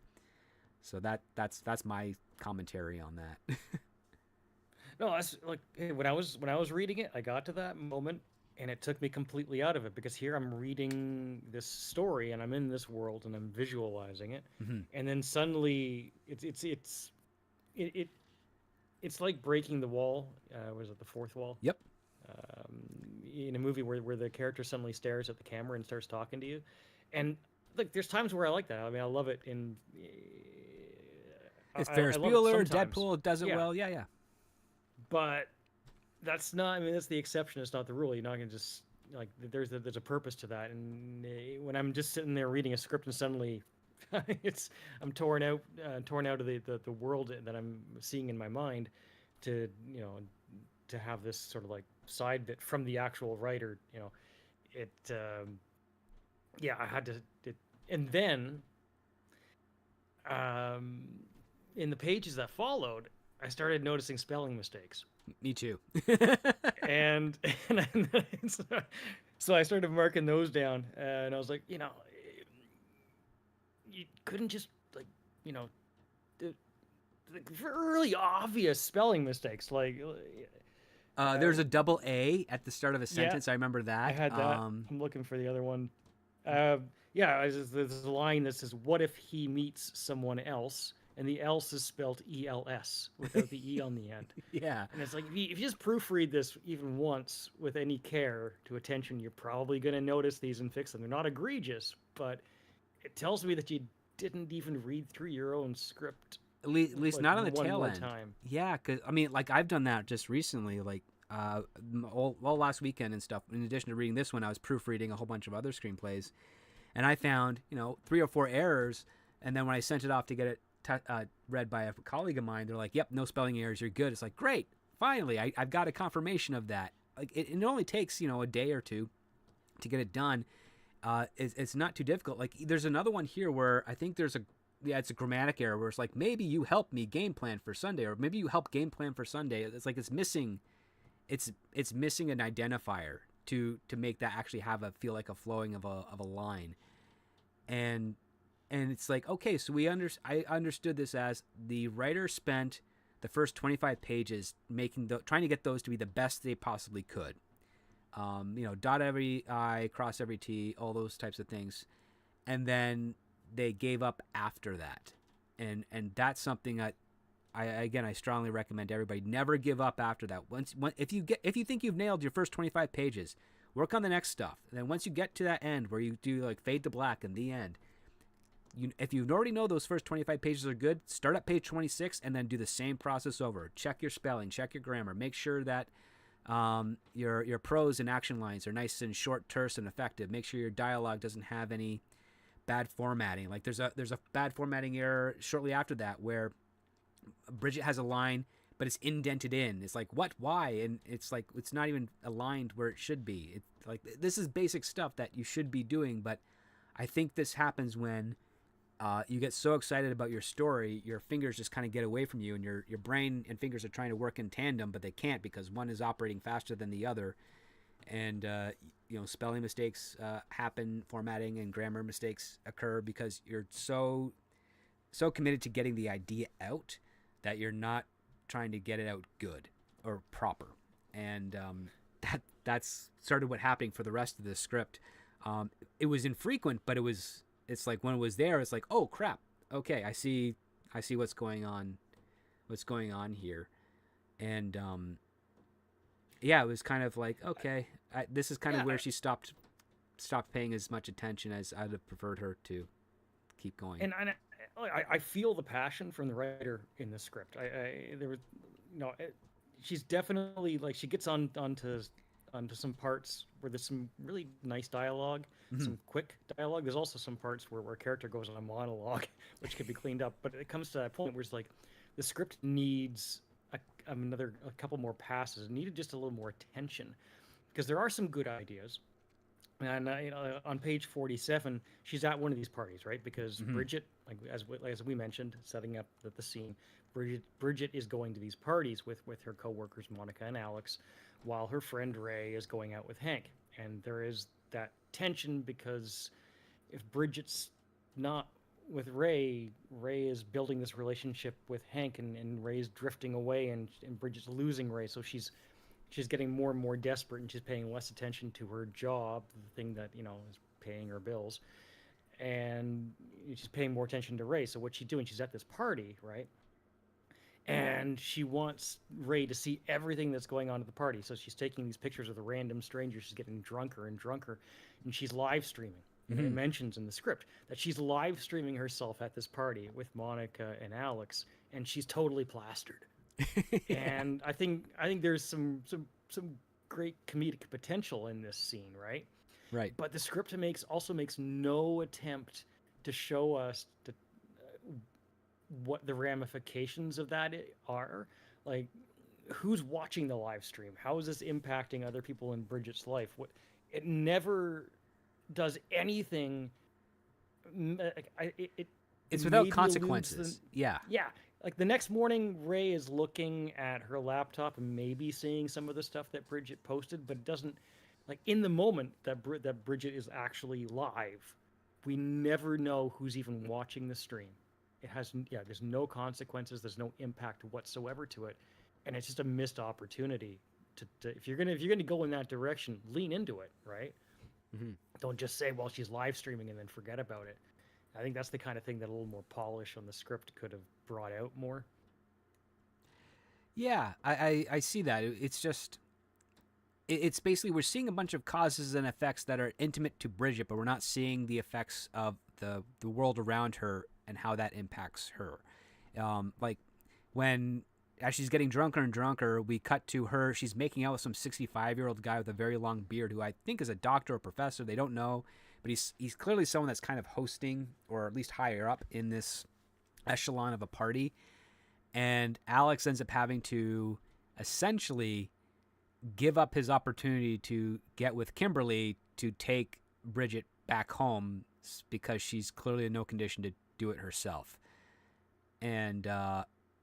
So that's my commentary on that. No, that's like when I was reading it, I got to that moment and it took me completely out of it, because here I'm reading this story and I'm in this world and I'm visualizing it, and then suddenly it's like breaking the wall. Was it the fourth wall? Yep. In a movie where the character suddenly stares at the camera and starts talking to you, and like there's times where I like that. I mean, I love it in. It's Ferris Bueller, Deadpool does it well. Yeah. But that's not. I mean, that's the exception. It's not the rule. You're not gonna just like. There's a purpose to that. And when I'm just sitting there reading a script and suddenly, I'm torn out of the world that I'm seeing in my mind, to have this sort of like side bit from the actual writer. I had to. And then, in the pages that followed, I started noticing spelling mistakes. Me too. And, so, so I started marking those down, and I was like, you couldn't just like, you know, d- really obvious spelling mistakes, like, There's a double A at the start of a yeah, sentence. I remember I that. had that. I'm looking for the other one. Yeah, there's a line that says, "What if he meets someone else?" And the else is spelled ELS without the E on the end. Yeah. And it's like, if you just proofread this even once with any care to attention, you're probably going to notice these and fix them. They're not egregious, but it tells me that you didn't even read through your own script At least like not on the one tail more end. time. Yeah, because I mean, like I've done that just recently, like all last weekend and stuff. In addition to reading this one, I was proofreading a whole bunch of other screenplays, and I found 3 or 4 errors. And then when I sent it off to get it read by a colleague of mine, they're like, "Yep, no spelling errors, you're good." It's like, great, finally, I've got a confirmation of that. Like it only takes a day or two to get it done. It's not too difficult. Like there's another one here where I think it's a grammatic error where it's like, maybe you help me game plan for Sunday, or maybe you help game plan for Sunday. It's like it's missing an identifier to make that actually feel like a flowing of a line. And it's like, okay, so I understood this as the writer spent the first 25 pages trying to get those to be the best they possibly could. Dot every I, cross every T, all those types of things. And then they gave up after that. And that's something I strongly recommend everybody never give up after that. If you think you've nailed your first 25 pages, work on the next stuff. And then once you get to that end where you do like fade to black in the end, if you already know those first 25 pages are good, start at page 26 and then do the same process over. Check your spelling, check your grammar, make sure that your prose and action lines are nice and short, terse, and effective. Make sure your dialogue doesn't have any bad formatting. Like there's a bad formatting error shortly after that where Bridget has a line, but it's indented in. It's like, what? Why? And it's like it's not even aligned where it should be. It's like this is basic stuff that you should be doing, but I think this happens when you get so excited about your story, your fingers just kind of get away from you, and your brain and fingers are trying to work in tandem, but they can't because one is operating faster than the other. And spelling mistakes happen, formatting and grammar mistakes occur because you're so committed to getting the idea out that you're not trying to get it out good or proper. And that's sort of what happened for the rest of the script. It was infrequent, but it's like when it was there, it's like, oh crap, okay, I see what's going on here. And it was kind of like, okay, this is kind of where she stopped paying as much attention as I'd have preferred her to keep going. And I feel the passion from the writer in the script. There was, she's definitely like, she gets onto some parts where there's some really nice dialogue, some quick dialogue. There's also some parts where a character goes on a monologue, which could be cleaned up. But it comes to that point where it's like the script needs a couple more passes. It needed just a little more attention because there are some good ideas. And on page 47, she's at one of these parties, right? Because Bridget, like as we mentioned, setting up the scene, Bridget is going to these parties with her coworkers Monica and Alex, while her friend Ray is going out with Hank. And there is that tension because if Bridget's not with Ray is building this relationship with Hank, and Ray's drifting away, and Bridget's losing Ray, so she's getting more and more desperate, and she's paying less attention to her job, the thing that is paying her bills, and she's paying more attention to Ray. So what's she doing? She's at this party, right? And she wants Ray to see everything that's going on at the party. So she's taking these pictures of the random strangers. She's getting drunker and drunker, and she's live streaming. And it mentions in the script that she's live streaming herself at this party with Monica and Alex, and she's totally plastered. And I think there's some great comedic potential in this scene, right? Right. But the script also makes no attempt to show us what the ramifications of that are. Like, who's watching the live stream? How is this impacting other people in Bridget's life? It never does anything. It's without consequences. Yeah. like the next morning, Ray is looking at her laptop and maybe seeing some of the stuff that Bridget posted, but it doesn't, like in the moment that that Bridget is actually live, we never know who's even watching the stream. It has, yeah, there's no consequences, there's no impact whatsoever to it, and it's just a missed opportunity to if you're gonna go in that direction, lean into it, right? Mm-hmm. Don't just say, well, she's live streaming and then forget about it. I think that's the kind of thing that a little more polish on the script could have brought out more. Yeah, I see that. It's just it's basically we're seeing a bunch of causes and effects that are intimate to Bridget, but we're not seeing the effects of the world around her and how that impacts her. Like when as she's getting drunker and drunker, we cut to her. She's making out with some 65-year-old guy with a very long beard who I think is a doctor or professor. They don't know, but he's clearly someone that's kind of hosting or at least higher up in this echelon of a party. And Alex ends up having to essentially give up his opportunity to get with Kimberly to take Bridget back home because she's clearly in no condition to do it herself. And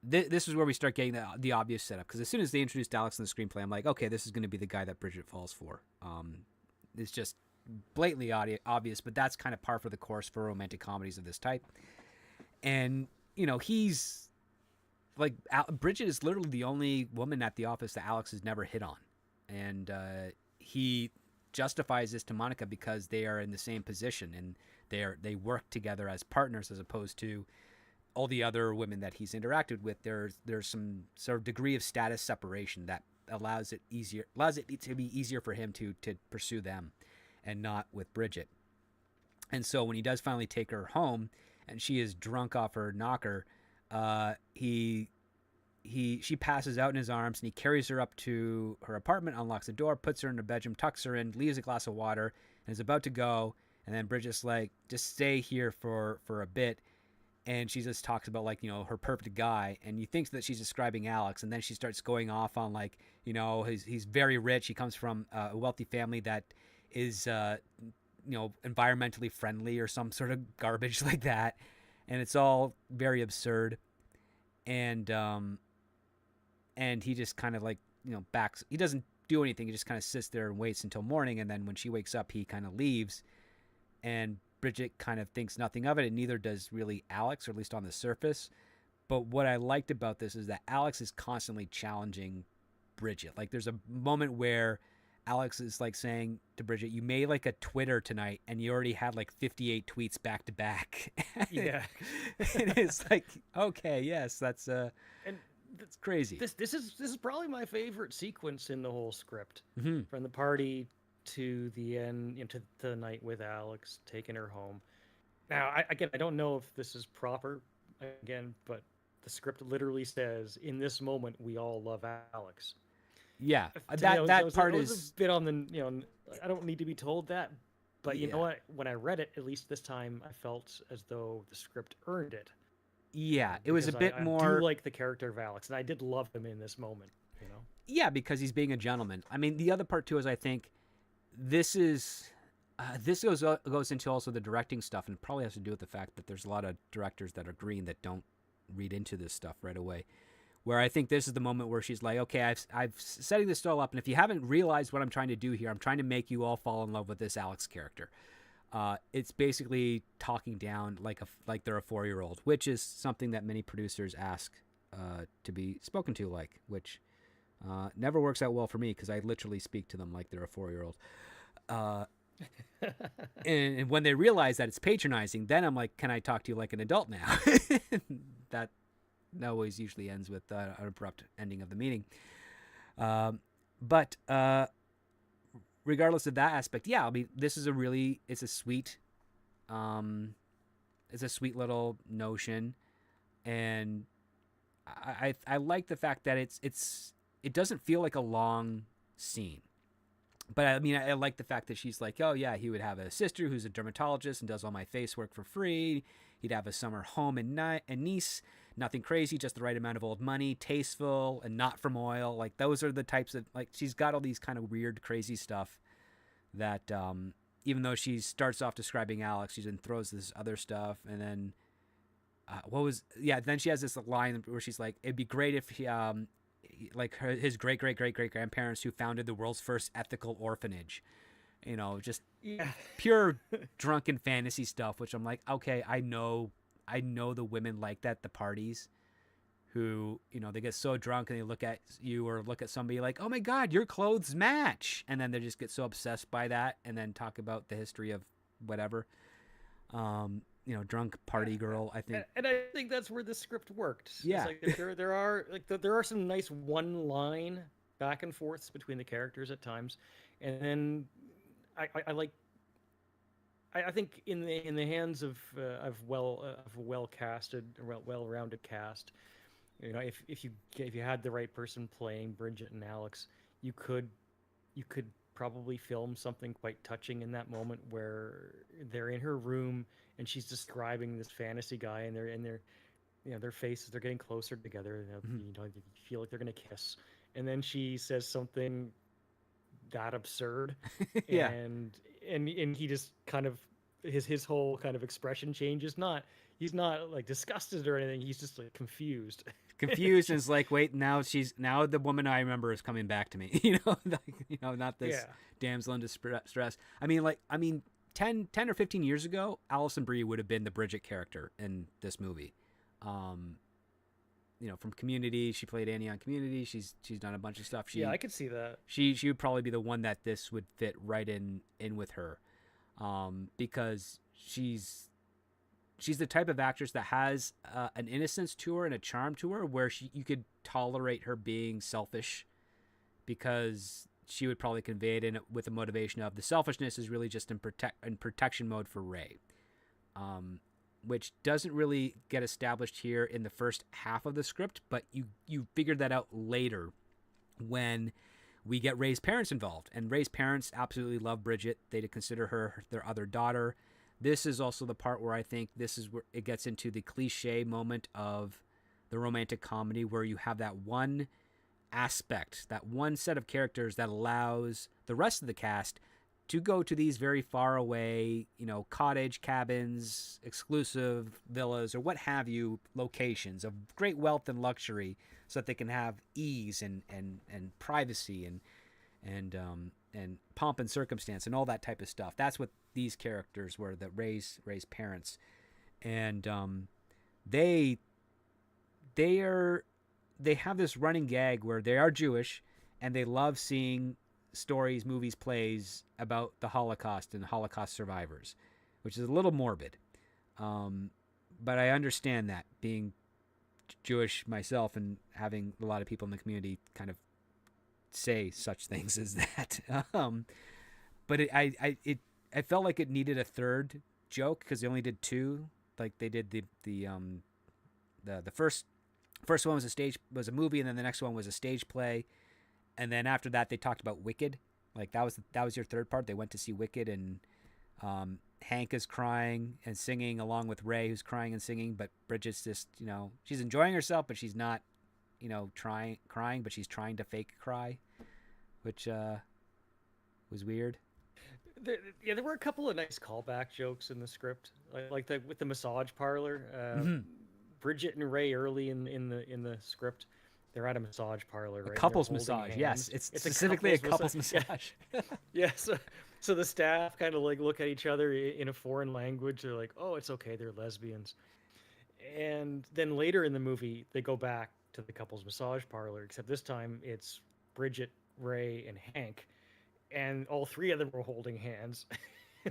this is where we start getting the obvious setup, because as soon as they introduced Alex in the screenplay, I'm like, okay, this is going to be the guy that Bridget falls for. It's just blatantly obvious, but that's kind of par for the course for romantic comedies of this type. And, you know, he's like, Bridget is literally the only woman at the office that Alex has never hit on. And he justifies this to Monica because they are in the same position and they work together as partners, as opposed to all the other women that he's interacted with. There's some sort of degree of status separation that allows it to be easier for him to pursue them and not with Bridget. And so when he does finally take her home and she is drunk off her knocker, she passes out in his arms, and he carries her up to her apartment, unlocks the door, puts her in the bedroom, tucks her in, leaves a glass of water, and is about to go. And then Bridget's like, just stay here for a bit. And she just talks about, like, you know, her perfect guy. And you think that she's describing Alex. And then she starts going off on, like, you know, he's very rich. He comes from a wealthy family that is, you know, environmentally friendly or some sort of garbage like that. And it's all very absurd. And he just kind of, like, you know, he doesn't do anything. He just kind of sits there and waits until morning. And then when she wakes up, he kind of leaves. And Bridget kind of thinks nothing of it, and neither does really Alex, or at least on the surface. But what I liked about this is that Alex is constantly challenging Bridget. Like, there's a moment where Alex is like saying to Bridget, you made like a Twitter tonight and you already had like 58 tweets back to back. Yeah. And it's like, okay, yes, that's and that's crazy. This is probably my favorite sequence in the whole script. Mm-hmm. From the party to the end, you know, to the night with Alex, taking her home. Now, I don't know if this is proper, again, but the script literally says, in this moment, we all love Alex. Yeah, that part was is a bit on the, you know, I don't need to be told that, but you Yeah. know what? When I read it, at least this time, I felt as though the script earned it. Yeah, it was a Because bit I more do like the character of Alex, and I did love him in this moment, you know? Yeah, because he's being a gentleman. I mean, the other part too is I think this is this goes into also the directing stuff, and it probably has to do with the fact that there's a lot of directors that are green that don't read into this stuff right away. Where I think this is the moment where she's like, okay, I've setting this all up, and if you haven't realized what I'm trying to do here, I'm trying to make you all fall in love with this Alex character. It's basically talking down like they're a 4-year-old, which is something that many producers ask to be spoken to like, which never works out well for me because I literally speak to them like they're a 4-year-old. And when they realize that it's patronizing, then I'm like, can I talk to you like an adult now? That always usually ends with an abrupt ending of the meeting. But regardless of that aspect, yeah, I mean, this is it's a sweet little notion, and I like the fact that it doesn't feel like a long scene. But I mean, I like the fact that she's like, oh yeah, he would have a sister who's a dermatologist and does all my face work for free. He'd have a summer home in Nice. Nothing crazy, just the right amount of old money, tasteful, and not from oil. Like, those are the types of, like, she's got all these kind of weird, crazy stuff that even though she starts off describing Alex, she then throws this other stuff, and then what was then she has this line where she's like, it'd be great if like his great great great great grandparents who founded the world's first ethical orphanage, just Yeah. pure drunken fantasy stuff, which I'm like, okay, I know the women like that, the parties, who they get so drunk and they look at you or look at somebody like, oh my god, your clothes match, and then they just get so obsessed by that and then talk about the history of whatever. Drunk party girl, I think. And I think that's where the script worked. Yeah. It's like there are some nice one line back and forths between the characters at times, and then I think in the hands of a well casted, well rounded cast, if you had the right person playing Bridget and Alex, you could probably film something quite touching in that moment where they're in her room and she's describing this fantasy guy, and their faces, they're getting closer together. You feel like they're gonna kiss, and then she says something that absurd, Yeah. and he just kind of his whole kind of expression changes. He's not like disgusted or anything. He's just like confused. Confused and it's like, wait, now the woman I remember is coming back to me. Not this damsel in distress. I mean, 10 or 15 years ago, Alison Brie would have been the Bridget character in this movie. From Community, she played Annie on Community. She's done a bunch of stuff. I could see that. She would probably be the one that this would fit right in with her, because she's the type of actress that has an innocence to her and a charm to her where you could tolerate her being selfish, because she would probably convey it with the motivation of the selfishness is really just in protection mode for Ray, which doesn't really get established here in the first half of the script, but you figured that out later when we get Ray's parents involved. And Ray's parents absolutely love Bridget. They consider her their other daughter. This is also the part where I think this is where it gets into the cliche moment of the romantic comedy, where you have that one aspect, that one set of characters that allows the rest of the cast to go to these very far away, cottage cabins, exclusive villas, or what have you, locations of great wealth and luxury, so that they can have ease and privacy and pomp and circumstance and all that type of stuff. That's what these characters were, the Ray's parents, and they have this running gag where they are Jewish and they love seeing stories, movies, plays about the Holocaust and Holocaust survivors, which is a little morbid. But I understand that, being Jewish myself and having a lot of people in the community kind of say such things as that. But I felt like it needed a third joke, because they only did two. Like they did the first one was a movie, and then the next one was a stage play. And then after that, they talked about Wicked. Like that was your third part. They went to see Wicked, and Hank is crying and singing along with Ray, who's crying and singing. But Bridget's just, she's enjoying herself, but she's not, crying, but she's trying to fake cry, which was weird. There were a couple of nice callback jokes in the script, like with the massage parlor. Bridget and Ray early in the script. They're at a massage parlor, right? A couples massage, yes. It's specifically a couples massage. Yeah. So the staff kind of like look at each other in a foreign language. They're like, "Oh, it's okay. They're lesbians." And then later in the movie, they go back to the couples massage parlor, except this time it's Bridget, Ray, and Hank, and all three of them were holding hands.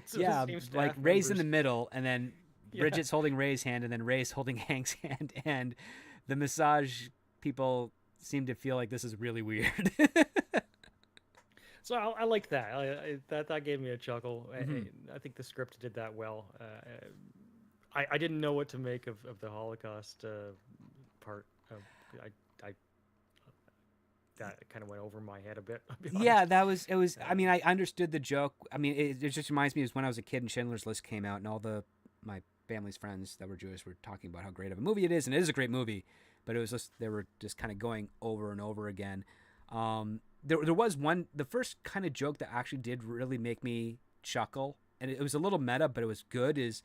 So yeah, like Ray's in the members. middle, and then Bridget's holding Ray's hand, and then Ray's holding Hank's hand, and the massage people seem to feel like this is really weird. So I like that. That gave me a chuckle. I think the script did that well. I didn't know what to make of the Holocaust part. That kind of went over my head a bit. Yeah, it was. I mean, I understood the joke. I mean, it just reminds me of when I was a kid and Schindler's List came out, and all my family's friends that were Jewish were talking about how great of a movie it is, and it is a great movie. But it was just, they were just kind of going over and over again. There was the first kind of joke that actually did really make me chuckle, and it was a little meta, but it was good, is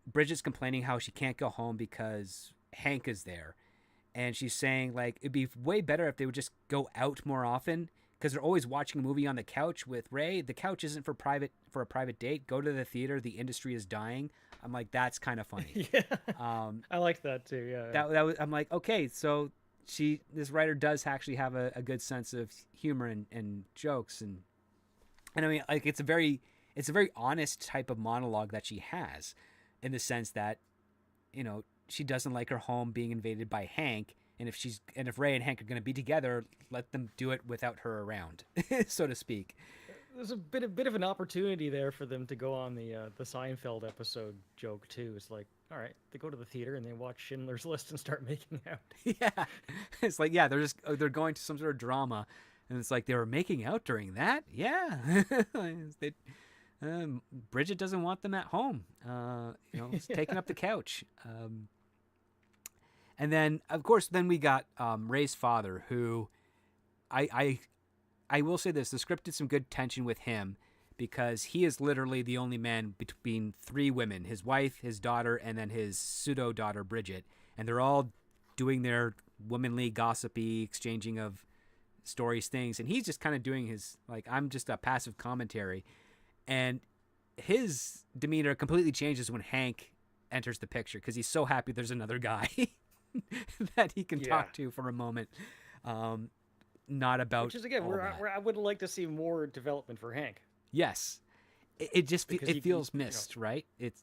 Bridget's complaining how she can't go home because Hank is there. And she's saying, like, it'd be way better if they would just go out more often because they're always watching a movie on the couch with Ray. The couch isn't for a private date. Go to the theater. The industry is dying. I'm like, that's kind of funny. Yeah, I like that too. Yeah, That was, I'm like, okay, so this writer does actually have a good sense of humor and jokes and I mean, like, it's a very honest type of monologue that she has, in the sense that, you know, she doesn't like her home being invaded by Hank, and if Ray and Hank are going to be together, let them do it without her around, so to speak. there's a bit of an opportunity there for them to go on the Seinfeld episode joke too. It's like, all right, they go to the theater and they watch Schindler's List and start making out. Yeah, it's like, yeah, they're going to some sort of drama, and it's like they were making out during that. Yeah, they, Bridget doesn't want them at home. You know, it's taking up the couch. And then, of course, we got Ray's father, who I will say this: the script did some good tension with him, because he is literally the only man between three women: his wife, his daughter, and then his pseudo daughter Bridget, and they're all doing their womanly, gossipy, exchanging of stories, things, and he's just kind of doing his, like, I'm just a passive commentary, and his demeanor completely changes when Hank enters the picture, because he's so happy there's another guy that he can talk to for a moment. Not about, which is, again, where I would like to see more development for Hank. Yes, it just feels missed, you know, right? It's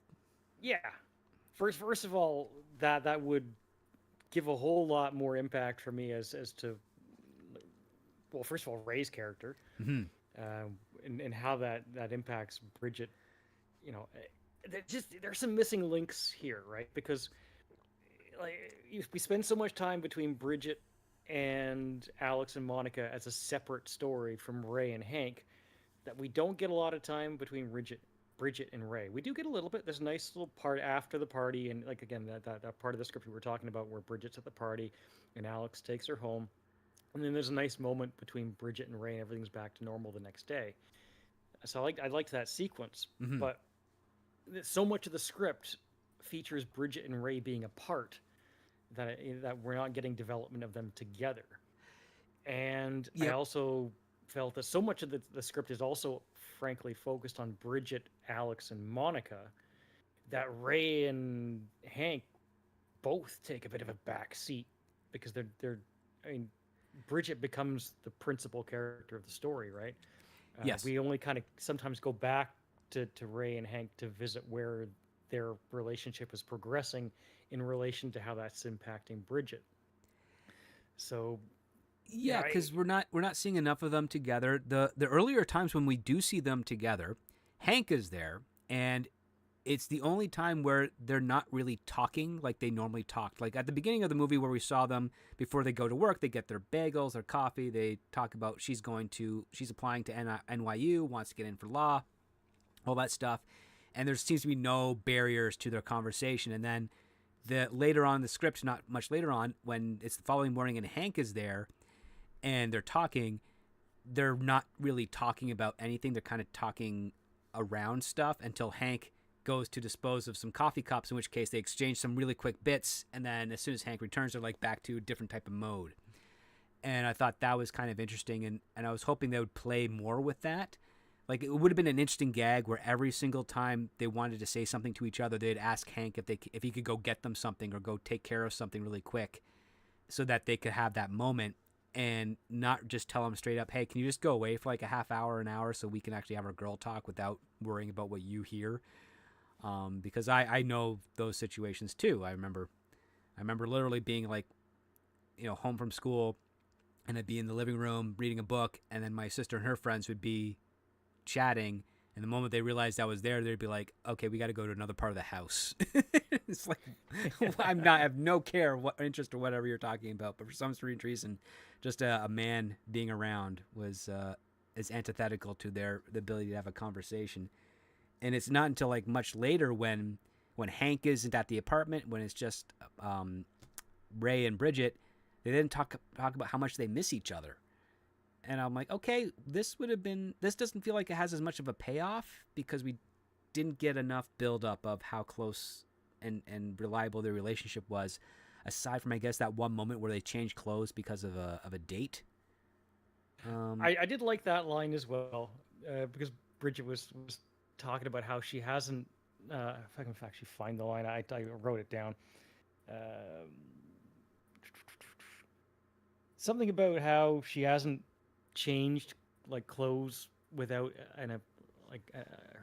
first of all, that would give a whole lot more impact for me as to, well, first of all, Ray's character, and how that impacts Bridget. You know, there's some missing links here, right? Because, like, we spend so much time between Bridget and Alex and Monica as a separate story from Ray and Hank, that we don't get a lot of time between Bridget and Ray. We do get a little bit. There's a nice little part after the party, and, like, again, that part of the script we were talking about where Bridget's at the party and Alex takes her home, and then there's a nice moment between Bridget and Ray, and everything's back to normal the next day. So I liked that sequence, but so much of the script features Bridget and Ray being apart that we're not getting development of them together. And I also felt that so much of the script is also, frankly, focused on Bridget, Alex, and Monica, that Ray and Hank both take a bit of a back seat, because they're I mean, Bridget becomes the principal character of the story, right? Yes. We only kind of sometimes go back to Ray and Hank to visit where their relationship is progressing in relation to how that's impacting Bridget. So yeah, because we're not seeing enough of them together. The earlier times when we do see them together, Hank is there, and it's the only time where they're not really talking like they normally talked. Like at the beginning of the movie, where we saw them before they go to work, they get their bagels, their coffee. They talk about she's applying to NYU, wants to get in for law, all that stuff. And there seems to be no barriers to their conversation. And then later on in the script, not much later on, when it's the following morning and Hank is there and they're talking, they're not really talking about anything. They're kind of talking around stuff until Hank goes to dispose of some coffee cups, in which case they exchange some really quick bits, and then as soon as Hank returns, they're like back to a different type of mode. And I thought that was kind of interesting, and I was hoping they would play more with that. Like, it would have been an interesting gag where every single time they wanted to say something to each other, they'd ask Hank if he could go get them something or go take care of something really quick, so that they could have that moment and not just tell them straight up, hey, can you just go away for like a half hour, an hour, so we can actually have our girl talk without worrying about what you hear. Because I know those situations too. I remember literally being like, you know, home from school, and I'd be in the living room reading a book, and then my sister and her friends would be chatting, and the moment they realized I was there, they'd be like, okay, we got to go to another part of the house. It's like, I have no care what interest or whatever you're talking about, but for some strange reason, just a man being around was is antithetical to the ability to have a conversation. And it's not until like much later when Hank isn't at the apartment, when it's just Ray and Bridget, they then talk about how much they miss each other. And I'm like, okay, this doesn't feel like it has as much of a payoff, because we didn't get enough buildup of how close and reliable their relationship was, aside from, I guess, that one moment where they changed clothes because of a date. I did like that line as well, because Bridget was talking about how she hasn't. If I can actually find the line, I wrote it down. Um, Something about how she hasn't changed like clothes without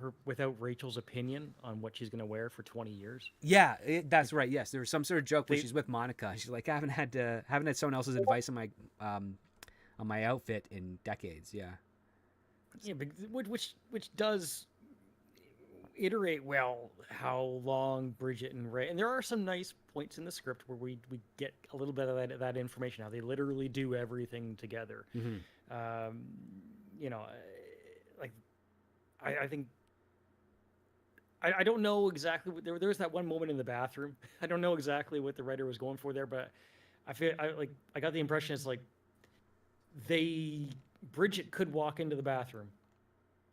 her without Rachel's opinion on what she's gonna wear for 20 years. Yeah, that's right. Yes, there was some sort of joke where They, she's with Monica. She's like, I haven't had someone else's advice on my outfit in decades. Yeah. yeah, which does iterate well how long Bridget and Ray, and there are some nice points in the script where we get a little bit of that information, how they literally do everything together. Mm-hmm. Um, you know, like I think I don't know exactly what there's that one moment in the bathroom. I don't know exactly what the writer was going for there, but I got the impression it's like Bridget could walk into the bathroom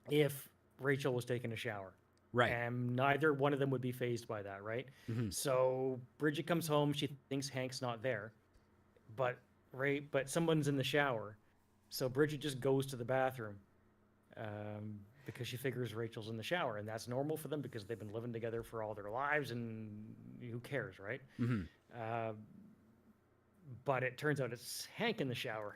if Rachel was taking a shower. Right. And neither one of them would be fazed by that, right? Mm-hmm. So Bridget comes home, she thinks Hank's not there, but someone's in the shower. So Bridget just goes to the bathroom because she figures Rachel's in the shower, and that's normal for them because they've been living together for all their lives, and who cares, right? Mm-hmm. But it turns out it's Hank in the shower.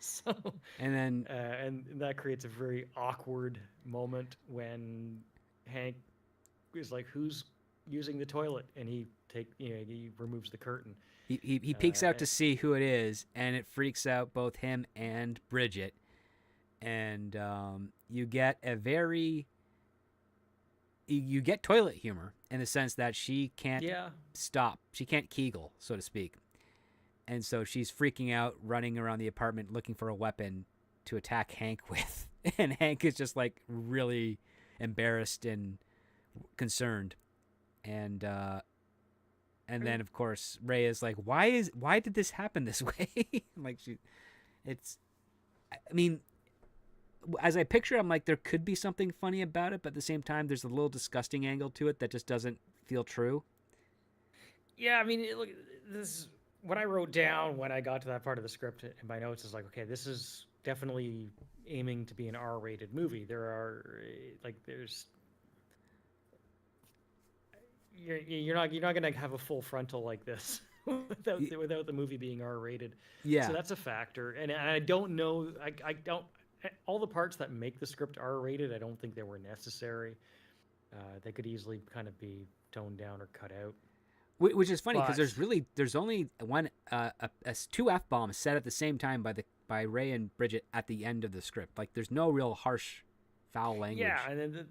So And then and that creates a very awkward moment when Hank is like, "Who's using the toilet?" And he removes the curtain. he peeks out to see who it is, and it freaks out both him and Bridget. And you get you get toilet humor in the sense that she can't stop. She can't Kegel, so to speak. And so she's freaking out, running around the apartment looking for a weapon to attack Hank with. And Hank is just like really embarrassed and concerned. And then of course Ray is like, why did this happen this way? Like I mean, as I picture it, I'm like, there could be something funny about it, but at the same time there's a little disgusting angle to it that just doesn't feel true. Yeah, I mean, look, this what I wrote down when I got to that part of the script in my notes is like, okay, this is definitely aiming to be an R-rated movie. You're not gonna have a full frontal like this without the movie being R-rated. Yeah. So that's a factor, and I don't know. I don't all the parts that make the script R-rated. I don't think they were necessary. They could easily kind of be toned down or cut out. Which is funny because there's only one two F-bombs said at the same time by Ray and Bridget at the end of the script. Like there's no real harsh, foul language. Yeah, and then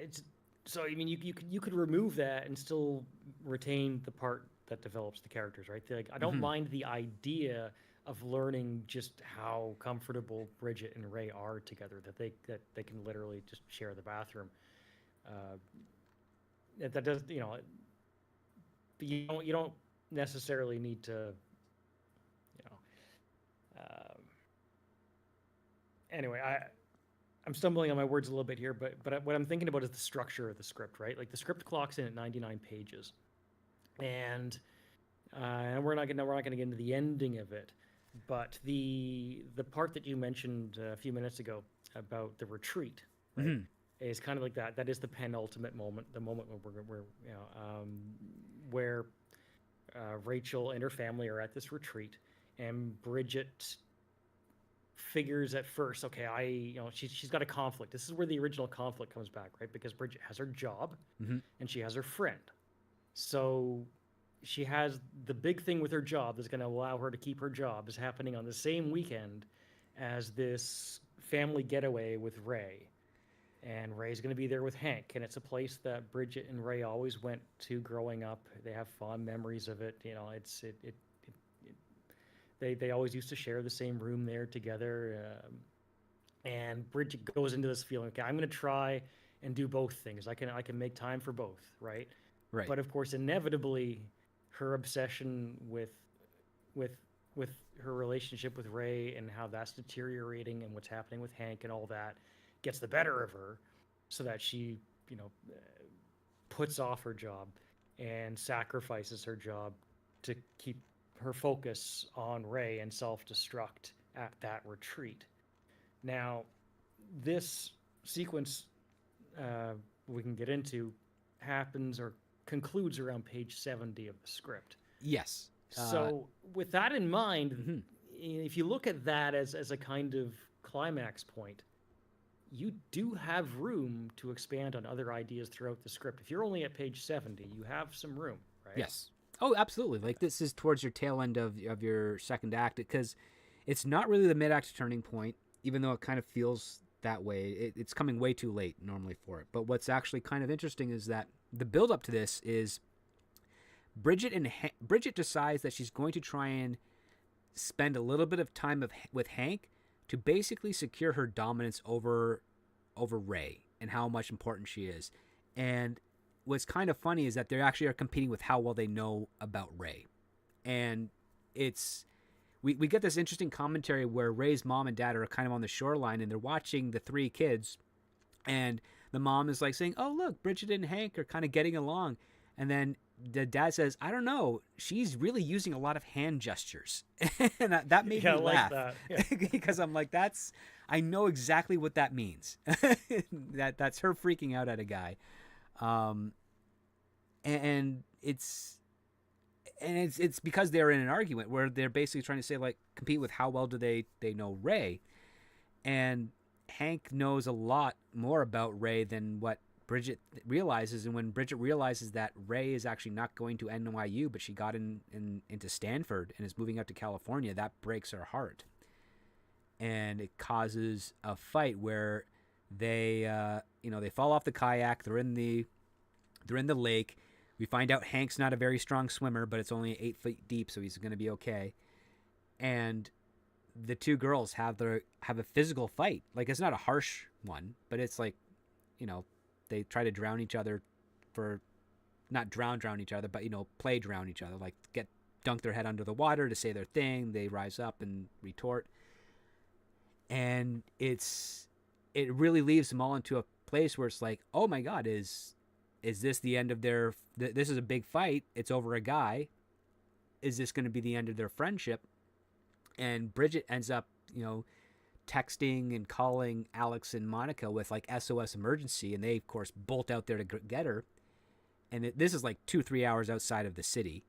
it's so I mean you could remove that and still retain the part that develops the characters, right? Like I don't mind the idea of learning just how comfortable Bridget and Ray are together, that they can literally just share the bathroom. That does you don't necessarily need to, anyway, I'm stumbling on my words a little bit here, but what I'm thinking about is the structure of the script, right? Like the script clocks in at 99 pages, and we're not gonna get into the ending of it, but the part that you mentioned a few minutes ago about the retreat, right, is kind of like that. That is the penultimate moment, the moment where Rachel and her family are at this retreat, and Bridget figures at first, okay, she's got a conflict. This is where the original conflict comes back, right? Because Bridget has her job and she has her friend. So she has the big thing with her job that's going to allow her to keep her job is happening on the same weekend as this family getaway with Ray. And Ray's going to be there with Hank, and it's a place that Bridget and Ray always went to growing up. They have fond memories of it. They always used to share the same room there together. And Bridget goes into this feeling, okay, I'm going to try and do both things. I can make time for both, right? Right. But of course, inevitably, her obsession with her relationship with Ray and how that's deteriorating and what's happening with Hank and all that gets the better of her, so that she you know, puts off her job and sacrifices her job to keep her focus on Ray and self-destruct at that retreat. Now, this sequence we can get into happens or concludes around page 70 of the script. Yes. So, with that in mind, mhm. if you look at that as a kind of climax point, you do have room to expand on other ideas throughout the script. If you're only at page 70, you have some room, right? Yes. Oh, absolutely. Like this is towards your tail end of your second act, because it's not really the mid-act turning point, even though it kind of feels that way. It's coming way too late normally for it. But what's actually kind of interesting is that the build up to this is Bridget decides that she's going to try and spend a little bit of time with Hank to basically secure her dominance over Ray and how much important she is. And what's kind of funny is that they actually are competing with how well they know about Ray. And we get this interesting commentary where Ray's mom and dad are kind of on the shoreline and they're watching the three kids, and the mom is like saying, "Oh, look, Bridget and Hank are kind of getting along." And then the dad says, "I don't know, she's really using a lot of hand gestures." And that made me laugh. Like that. Yeah. Because I'm like, I know exactly what that means. That's her freaking out at a guy. And it's because they're in an argument where they're basically trying to say, like, compete with how well do they know Ray. And Hank knows a lot more about Ray than what Bridget realizes. And when Bridget realizes that Ray is actually not going to NYU, but she got into Stanford and is moving out to California, that breaks her heart. And it causes a fight where they fall off the kayak. They're in the lake. We find out Hank's not a very strong swimmer, but it's only 8 feet deep, so he's going to be okay. And the two girls have a physical fight. Like, it's not a harsh one, but it's like, they try to drown each other not drown each other, but, play drown each other. Like, dunk their head under the water to say their thing. They rise up and retort. And it really leaves them all into a place where it's like, oh my God, is this the end of this is a big fight. It's over a guy. Is this going to be the end of their friendship? And Bridget ends up, texting and calling Alex and Monica with like SOS emergency. And they, of course, bolt out there to get her. And this is like 2-3 hours outside of the city.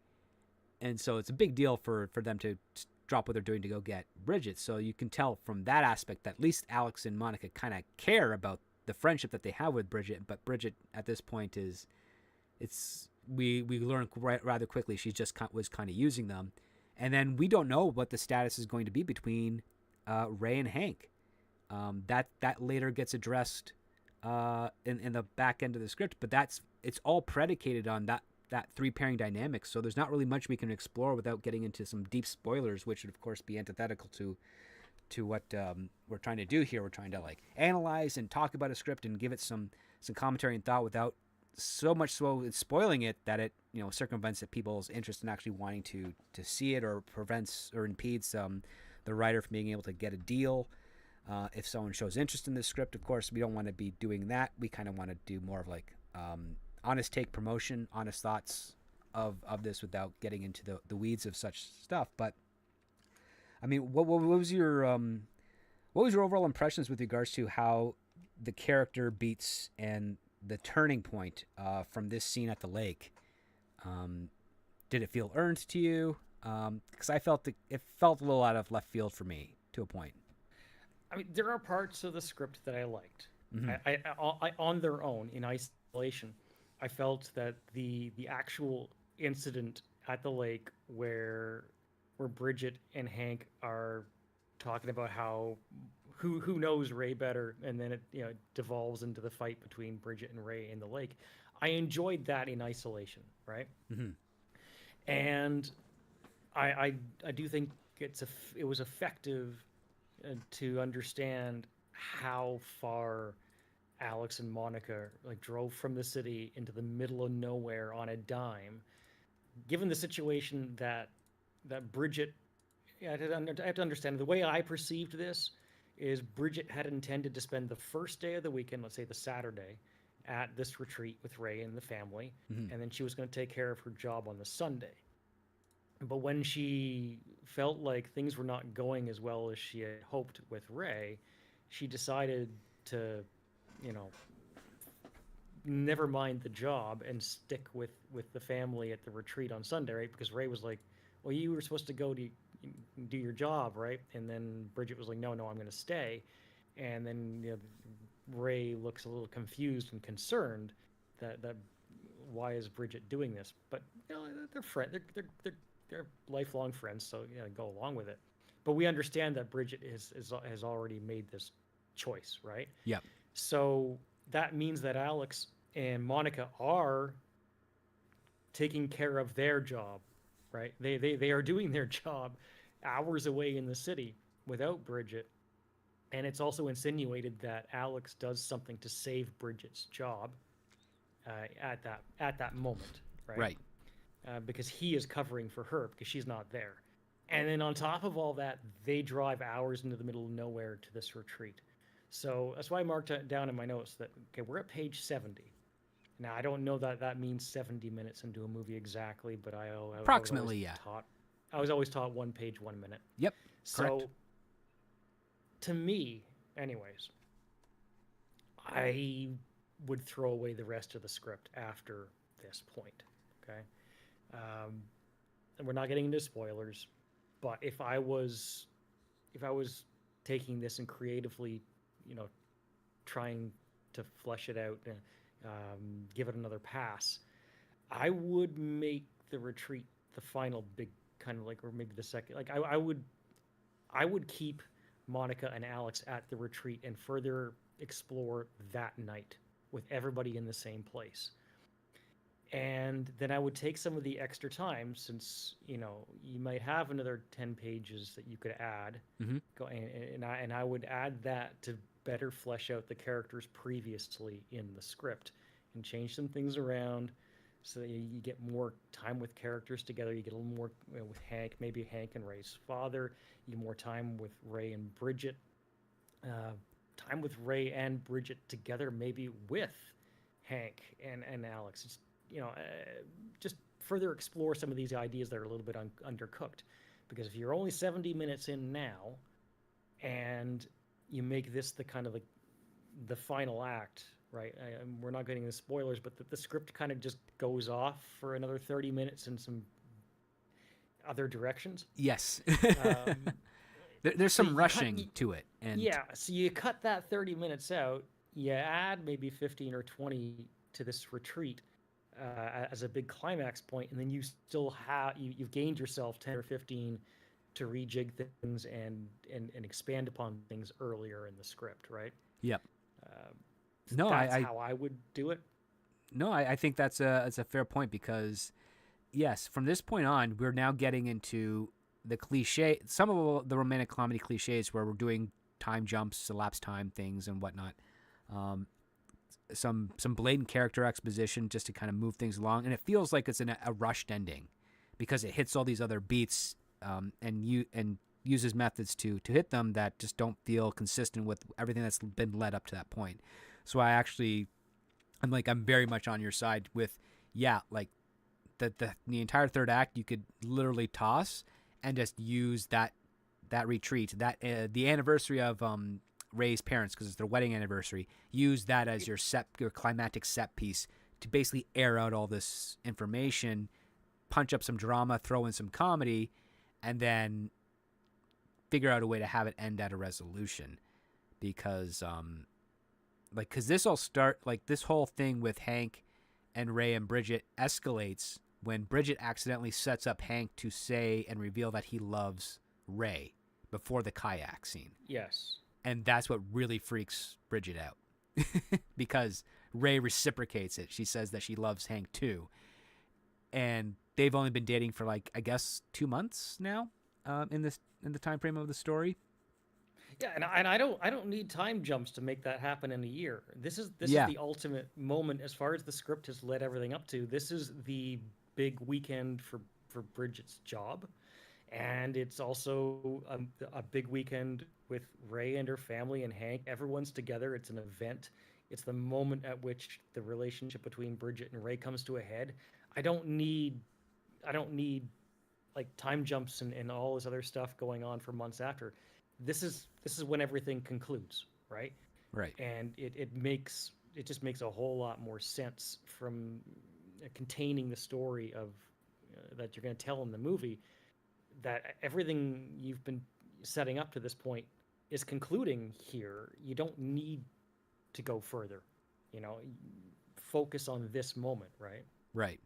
And so it's a big deal for them to drop what they're doing to go get Bridget. So you can tell from that aspect that at least Alex and Monica kind of care about the friendship that they have with Bridget. But Bridget at this point we learn rather quickly she just was kind of using them. And then we don't know what the status is going to be between Ray and Hank. That later gets addressed in the back end of the script, but it's all predicated on that 3-pairing dynamic. So there's not really much we can explore without getting into some deep spoilers, which would of course be antithetical to what we're trying to do here. We're trying to like analyze and talk about a script and give it some commentary and thought without so much spoiling it that it circumvents people's interest in actually wanting to see it, or prevents or impedes the writer from being able to get a deal. If someone shows interest in this script, of course, we don't want to be doing that. We kind of want to do more of like honest take promotion, honest thoughts of this without getting into the weeds of such stuff. But I mean, what was your overall impressions with regards to how the character beats and the turning point from this scene at the lake? Did it feel earned to you? Because I felt it felt a little out of left field for me to a point. I mean, there are parts of the script that I liked. Mm-hmm. I on their own, in isolation, I felt that the actual incident at the lake where Bridget and Hank are talking about who knows Ray better, and then it devolves into the fight between Bridget and Ray in the lake. I enjoyed that in isolation, right? Mm-hmm. And I do think it was effective to understand how far Alex and Monica like drove from the city into the middle of nowhere on a dime, given the situation that Bridget. I have to understand the way I perceived this is Bridget had intended to spend the first day of the weekend, let's say the Saturday, at this retreat with Ray and the family, Mhm. and then she was going to take care of her job on the Sunday. But when she felt like things were not going as well as she had hoped with Ray, she decided to, you know, never mind the job and stick with the family at the retreat on Sunday, right? Because Ray was like, "Well, you were supposed to go to do your job, right?" And then Bridget was like, "No, no, I'm going to stay." And then Ray looks a little confused and concerned that why is Bridget doing this? But they're friend, they're lifelong friends, so go along with it. But we understand that Bridget has already made this choice, right? Yep. So that means that Alex and Monica are taking care of their job, right? They are doing their job hours away in the city without Bridget. And it's also insinuated that Alex does something to save Bridget's job at that moment, right? Right. Because he is covering for her because she's not there. And then on top of all that, they drive hours into the middle of nowhere to this retreat. So that's why I marked it down in my notes that, okay, we're at page 70. Now, I don't know that that means 70 minutes into a movie exactly, but Approximately, yeah. I was always taught 1 page, 1 minute. Yep. So, Correct. to me, anyways, I would throw away the rest of the script after this point, okay? And we're not getting into spoilers, but if I was taking this and creatively, trying to flesh it out and give it another pass, I would make the retreat the final big kind of like, or maybe the second. Like I would keep Monica and Alex at the retreat and further explore that night with everybody in the same place. And then I would take some of the extra time, since you might have another 10 pages that you could add. Mm-hmm. And I would add that to better flesh out the characters previously in the script and change some things around so that you get more time with characters together. You get a little more with Hank, maybe Hank and Ray's father. You get more time with Ray and Bridget. Time with Ray and Bridget together, maybe with Hank and Alex. It's, just further explore some of these ideas that are a little bit undercooked. Because if you're only 70 minutes in now, and you make this the kind of like the final act, right? We're not getting the spoilers, but the script kind of just goes off for another 30 minutes in some other directions. Yes. Um, There's some rushing to it. And yeah, so you cut that 30 minutes out, you add maybe 15 or 20 to this retreat as a big climax point, and then you still have you've gained yourself 10 or 15 to rejig things and expand upon things earlier in the script, right? Yep. No, that's how I would do it. No, I think that's a fair point, because yes, from this point on, we're now getting into the cliche, some of the romantic comedy cliches where we're doing time jumps, elapsed time things, and whatnot. Some blatant character exposition just to kind of move things along, and it feels like it's a rushed ending because it hits all these other beats and uses methods to hit them that just don't feel consistent with everything that's been led up to that point. So I'm very much on your side with, like the entire third act you could literally toss and just use that retreat, that the anniversary of Ray's parents, because it's their wedding anniversary. Use that as your climactic set piece to basically air out all this information, punch up some drama, throw in some comedy, and then figure out a way to have it end at a resolution. Because this whole thing with Hank and Ray and Bridget escalates when Bridget accidentally sets up Hank to say and reveal that he loves Ray before the kayak scene. Yes. And that's what really freaks Bridget out because Ray reciprocates it. She says that she loves Hank too. And they've only been dating for 2 months now in the time frame of the story. Yeah, and I don't need time jumps to make that happen in a year. This is the ultimate moment as far as the script has led everything up to. This is the big weekend for Bridget's job, and it's also a big weekend with Ray and her family and Hank. Everyone's together. It's an event It's the moment at which the relationship between Bridget and Ray comes to a head. I don't need I don't need like time jumps and all this other stuff going on for months after. This is when everything concludes, right? Right. And it just makes a whole lot more sense from containing the story of that you're going to tell in the movie, that everything you've been setting up to this point is concluding here. You don't need to go further, you know. Focus on this moment, right? Right.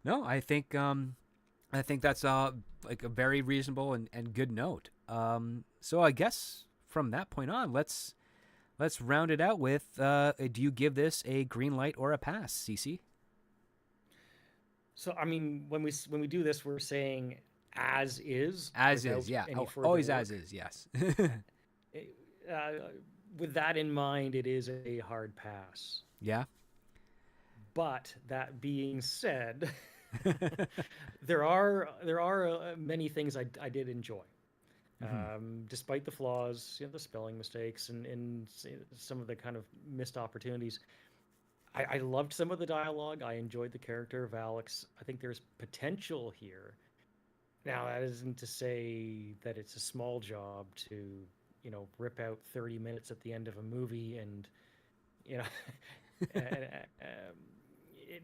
No, I think that's like a very reasonable and good note. So I guess from that point on, let's round it out with do you give this a green light or a pass, CC? So I mean, when we do this, we're saying as is, As without is, yeah. any further Always work. as is, yes. Uh, with that in mind, it is a hard pass. Yeah. But that being said, there are many things I did enjoy, despite the flaws, the spelling mistakes, and some of the kind of missed opportunities. I loved some of the dialogue. I enjoyed the character of Alex. I think there's potential here. Now, that isn't to say that it's a small job to, rip out 30 minutes at the end of a movie and, you know, and,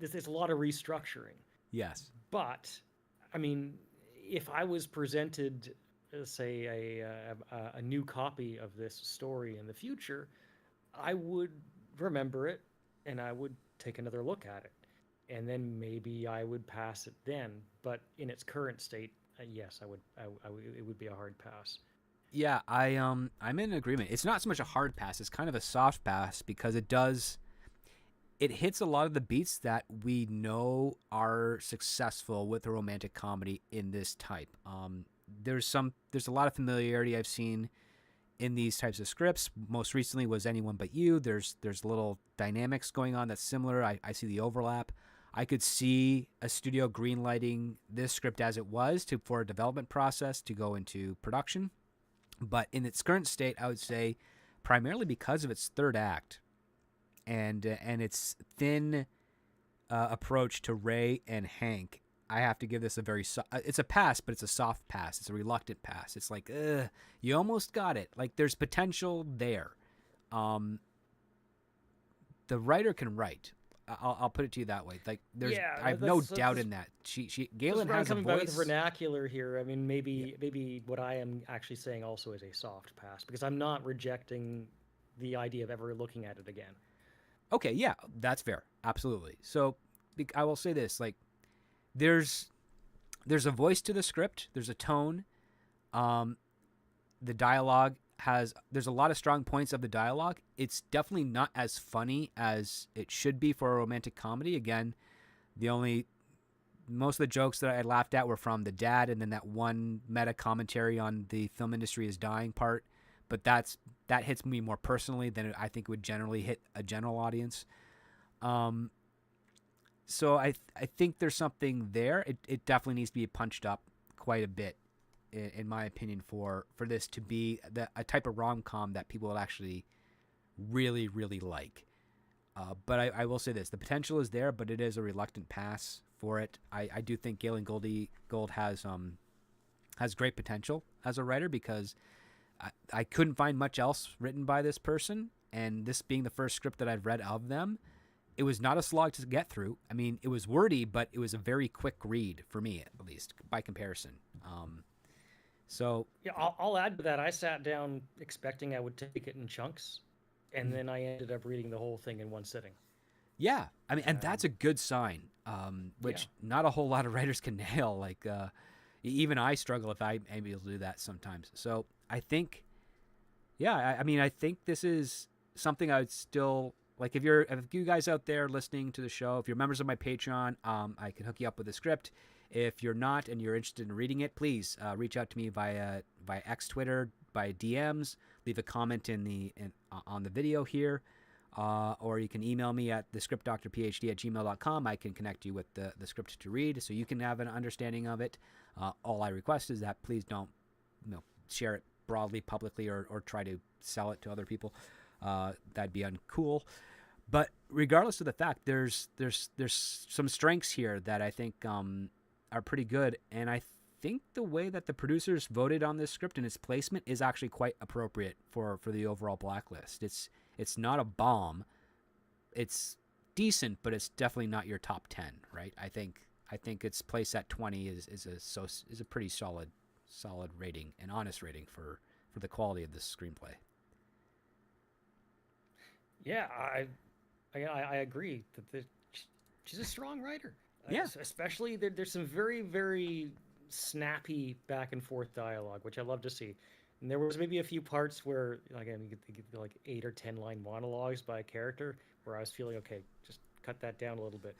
there's a lot of restructuring. Yes. But, I mean, if I was presented, say, a new copy of this story in the future, I would remember it and I would take another look at it. And then maybe I would pass it then. But in its current state, yes, I would. It would be a hard pass. Yeah, I'm in agreement. It's not so much a hard pass; it's kind of a soft pass because it hits a lot of the beats that we know are successful with a romantic comedy in this type. There's a lot of familiarity I've seen in these types of scripts. Most recently was Anyone But You. There's little dynamics going on that's similar. I see the overlap. I could see a studio greenlighting this script as it was for a development process to go into production. But in its current state, I would say primarily because of its third act and its thin approach to Ray and Hank, I have to give this it's a pass, but it's a soft pass. It's a reluctant pass. It's like, you almost got it. Like, there's potential there. The writer can write. I'll put it to you that way. Like, I have no doubt in that. Gaelyn has a voice. With vernacular here. I mean, maybe what I am actually saying also is a soft pass, because I'm not rejecting the idea of ever looking at it again. Okay, yeah, that's fair. Absolutely. So I will say this, like, there's a voice to the script. There's a tone. The dialogue there's a lot of strong points of the dialogue. It's definitely not as funny as it should be for a romantic comedy. Again, most of the jokes that I laughed at were from the dad, and then that one meta commentary on the film industry is dying part. But that hits me more personally than I think it would generally hit a general audience. So I think there's something there. It definitely needs to be punched up quite a bit, in my opinion, for this to be a type of rom-com that people will actually really, really like. But I will say this. The potential is there, but it is a reluctant pass for it. I do think Gaelyn Golde has great potential as a writer, because I couldn't find much else written by this person, and this being the first script that I've read of them, it was not a slog to get through. I mean, it was wordy, but it was a very quick read for me, at least, by comparison. So yeah, I'll add to that. I sat down expecting I would take it in chunks, and then I ended up reading the whole thing in one sitting. Yeah, I mean, and that's a good sign, which not a whole lot of writers can nail. Like, even I struggle if I'm able to do that sometimes. So I think, I think this is something I would still like. If you guys out there listening to the show, if you're members of my Patreon, I can hook you up with a script. If you're not and you're interested in reading it, please reach out to me via X, Twitter, by DMs. Leave a comment on the video here, or you can email me at thescriptdoctorphd@gmail.com. I can connect you with the script to read, so you can have an understanding of it. All I request is that please don't share it broadly, publicly, or try to sell it to other people. That'd be uncool. But regardless of the fact, there's some strengths here that I think are pretty good, and I think the way that the producers voted on this script and its placement is actually quite appropriate for the overall blacklist. It's not a bomb. It's decent, but it's definitely not your top 10, right? I think its place at 20 is a pretty solid rating, an honest rating for the quality of this screenplay. Yeah, I agree that she's a strong writer. Yeah. Especially there's some very, very snappy back and forth dialogue, which I love to see. And there was maybe a few parts where, again, you could think of like 8 or 10 line monologues by a character where I was feeling, okay, just cut that down a little bit,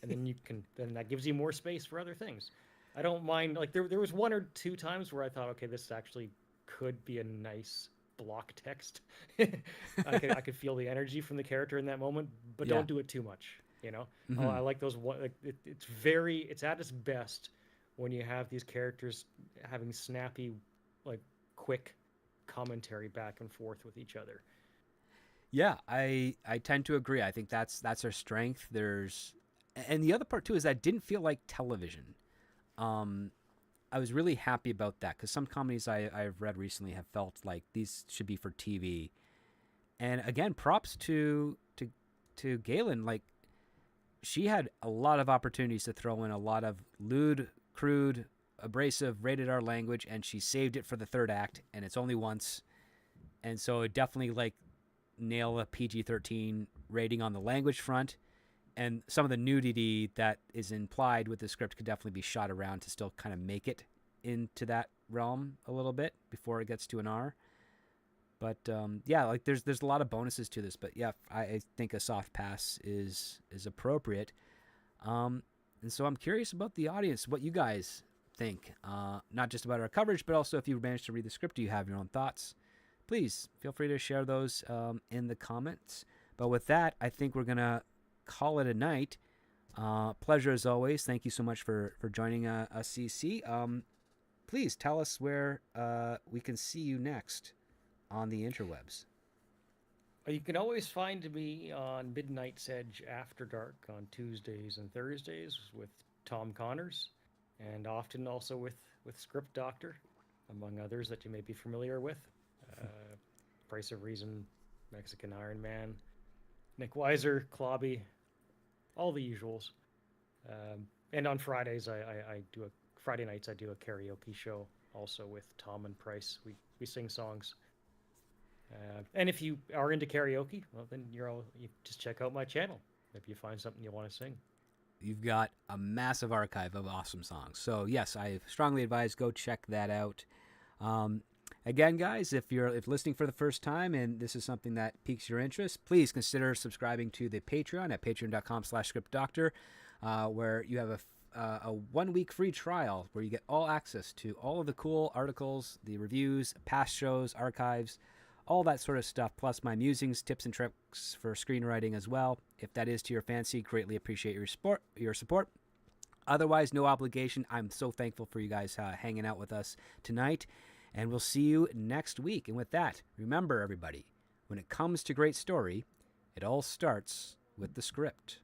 and then that gives you more space for other things. I don't mind. Like there was 1 or 2 times where I thought, okay, this actually could be a nice block text. I could feel the energy from the character in that moment, but don't do it too much. Mm-hmm. I like those. It's at its best when you have these characters having snappy, like quick commentary back and forth with each other. Yeah, I tend to agree. I think that's our strength. And the other part too is that it didn't feel like television. I was really happy about that because some comedies I've read recently have felt like these should be for TV. And again, props to Gaelyn. Like, she had a lot of opportunities to throw in a lot of lewd, crude, abrasive, rated R language, and she saved it for the third act, and it's only once. And so it definitely like nail a PG-13 rating on the language front. And some of the nudity that is implied with the script could definitely be shot around to still kind of make it into that realm a little bit before it gets to an R. But yeah, like there's a lot of bonuses to this. But yeah, I think a soft pass is appropriate. And so I'm curious about the audience, what you guys think, not just about our coverage, but also if you managed to read the script, do you have your own thoughts? Please feel free to share those in the comments. But with that, I think we're going to call it a night. Pleasure as always. Thank you so much for joining us, CC. Please tell us where we can see you next on the interwebs. You can always find me on Midnight's Edge After Dark on Tuesdays and Thursdays with Tom Connors, and often also with Script Doctor, among others that you may be familiar with. Price of Reason, Mexican Iron Man, Nick Weiser, Clobby, all the usuals. And on Fridays, Friday nights I do a karaoke show also with Tom and Price. We sing songs. And if you are into karaoke, well, then you just check out my channel. Maybe you find something you want to sing. You've got a massive archive of awesome songs. So yes, I strongly advise go check that out. Again, guys, if listening for the first time and this is something that piques your interest, please consider subscribing to the Patreon at patreon.com/scriptdoctor, where you have a 1-week free trial where you get all access to all of the cool articles, the reviews, past shows, archives, all that sort of stuff, plus my musings, tips, and tricks for screenwriting as well. If that is to your fancy, greatly appreciate your support. Otherwise, no obligation. I'm so thankful for you guys hanging out with us tonight. And we'll see you next week. And with that, remember, everybody, when it comes to great story, it all starts with the script.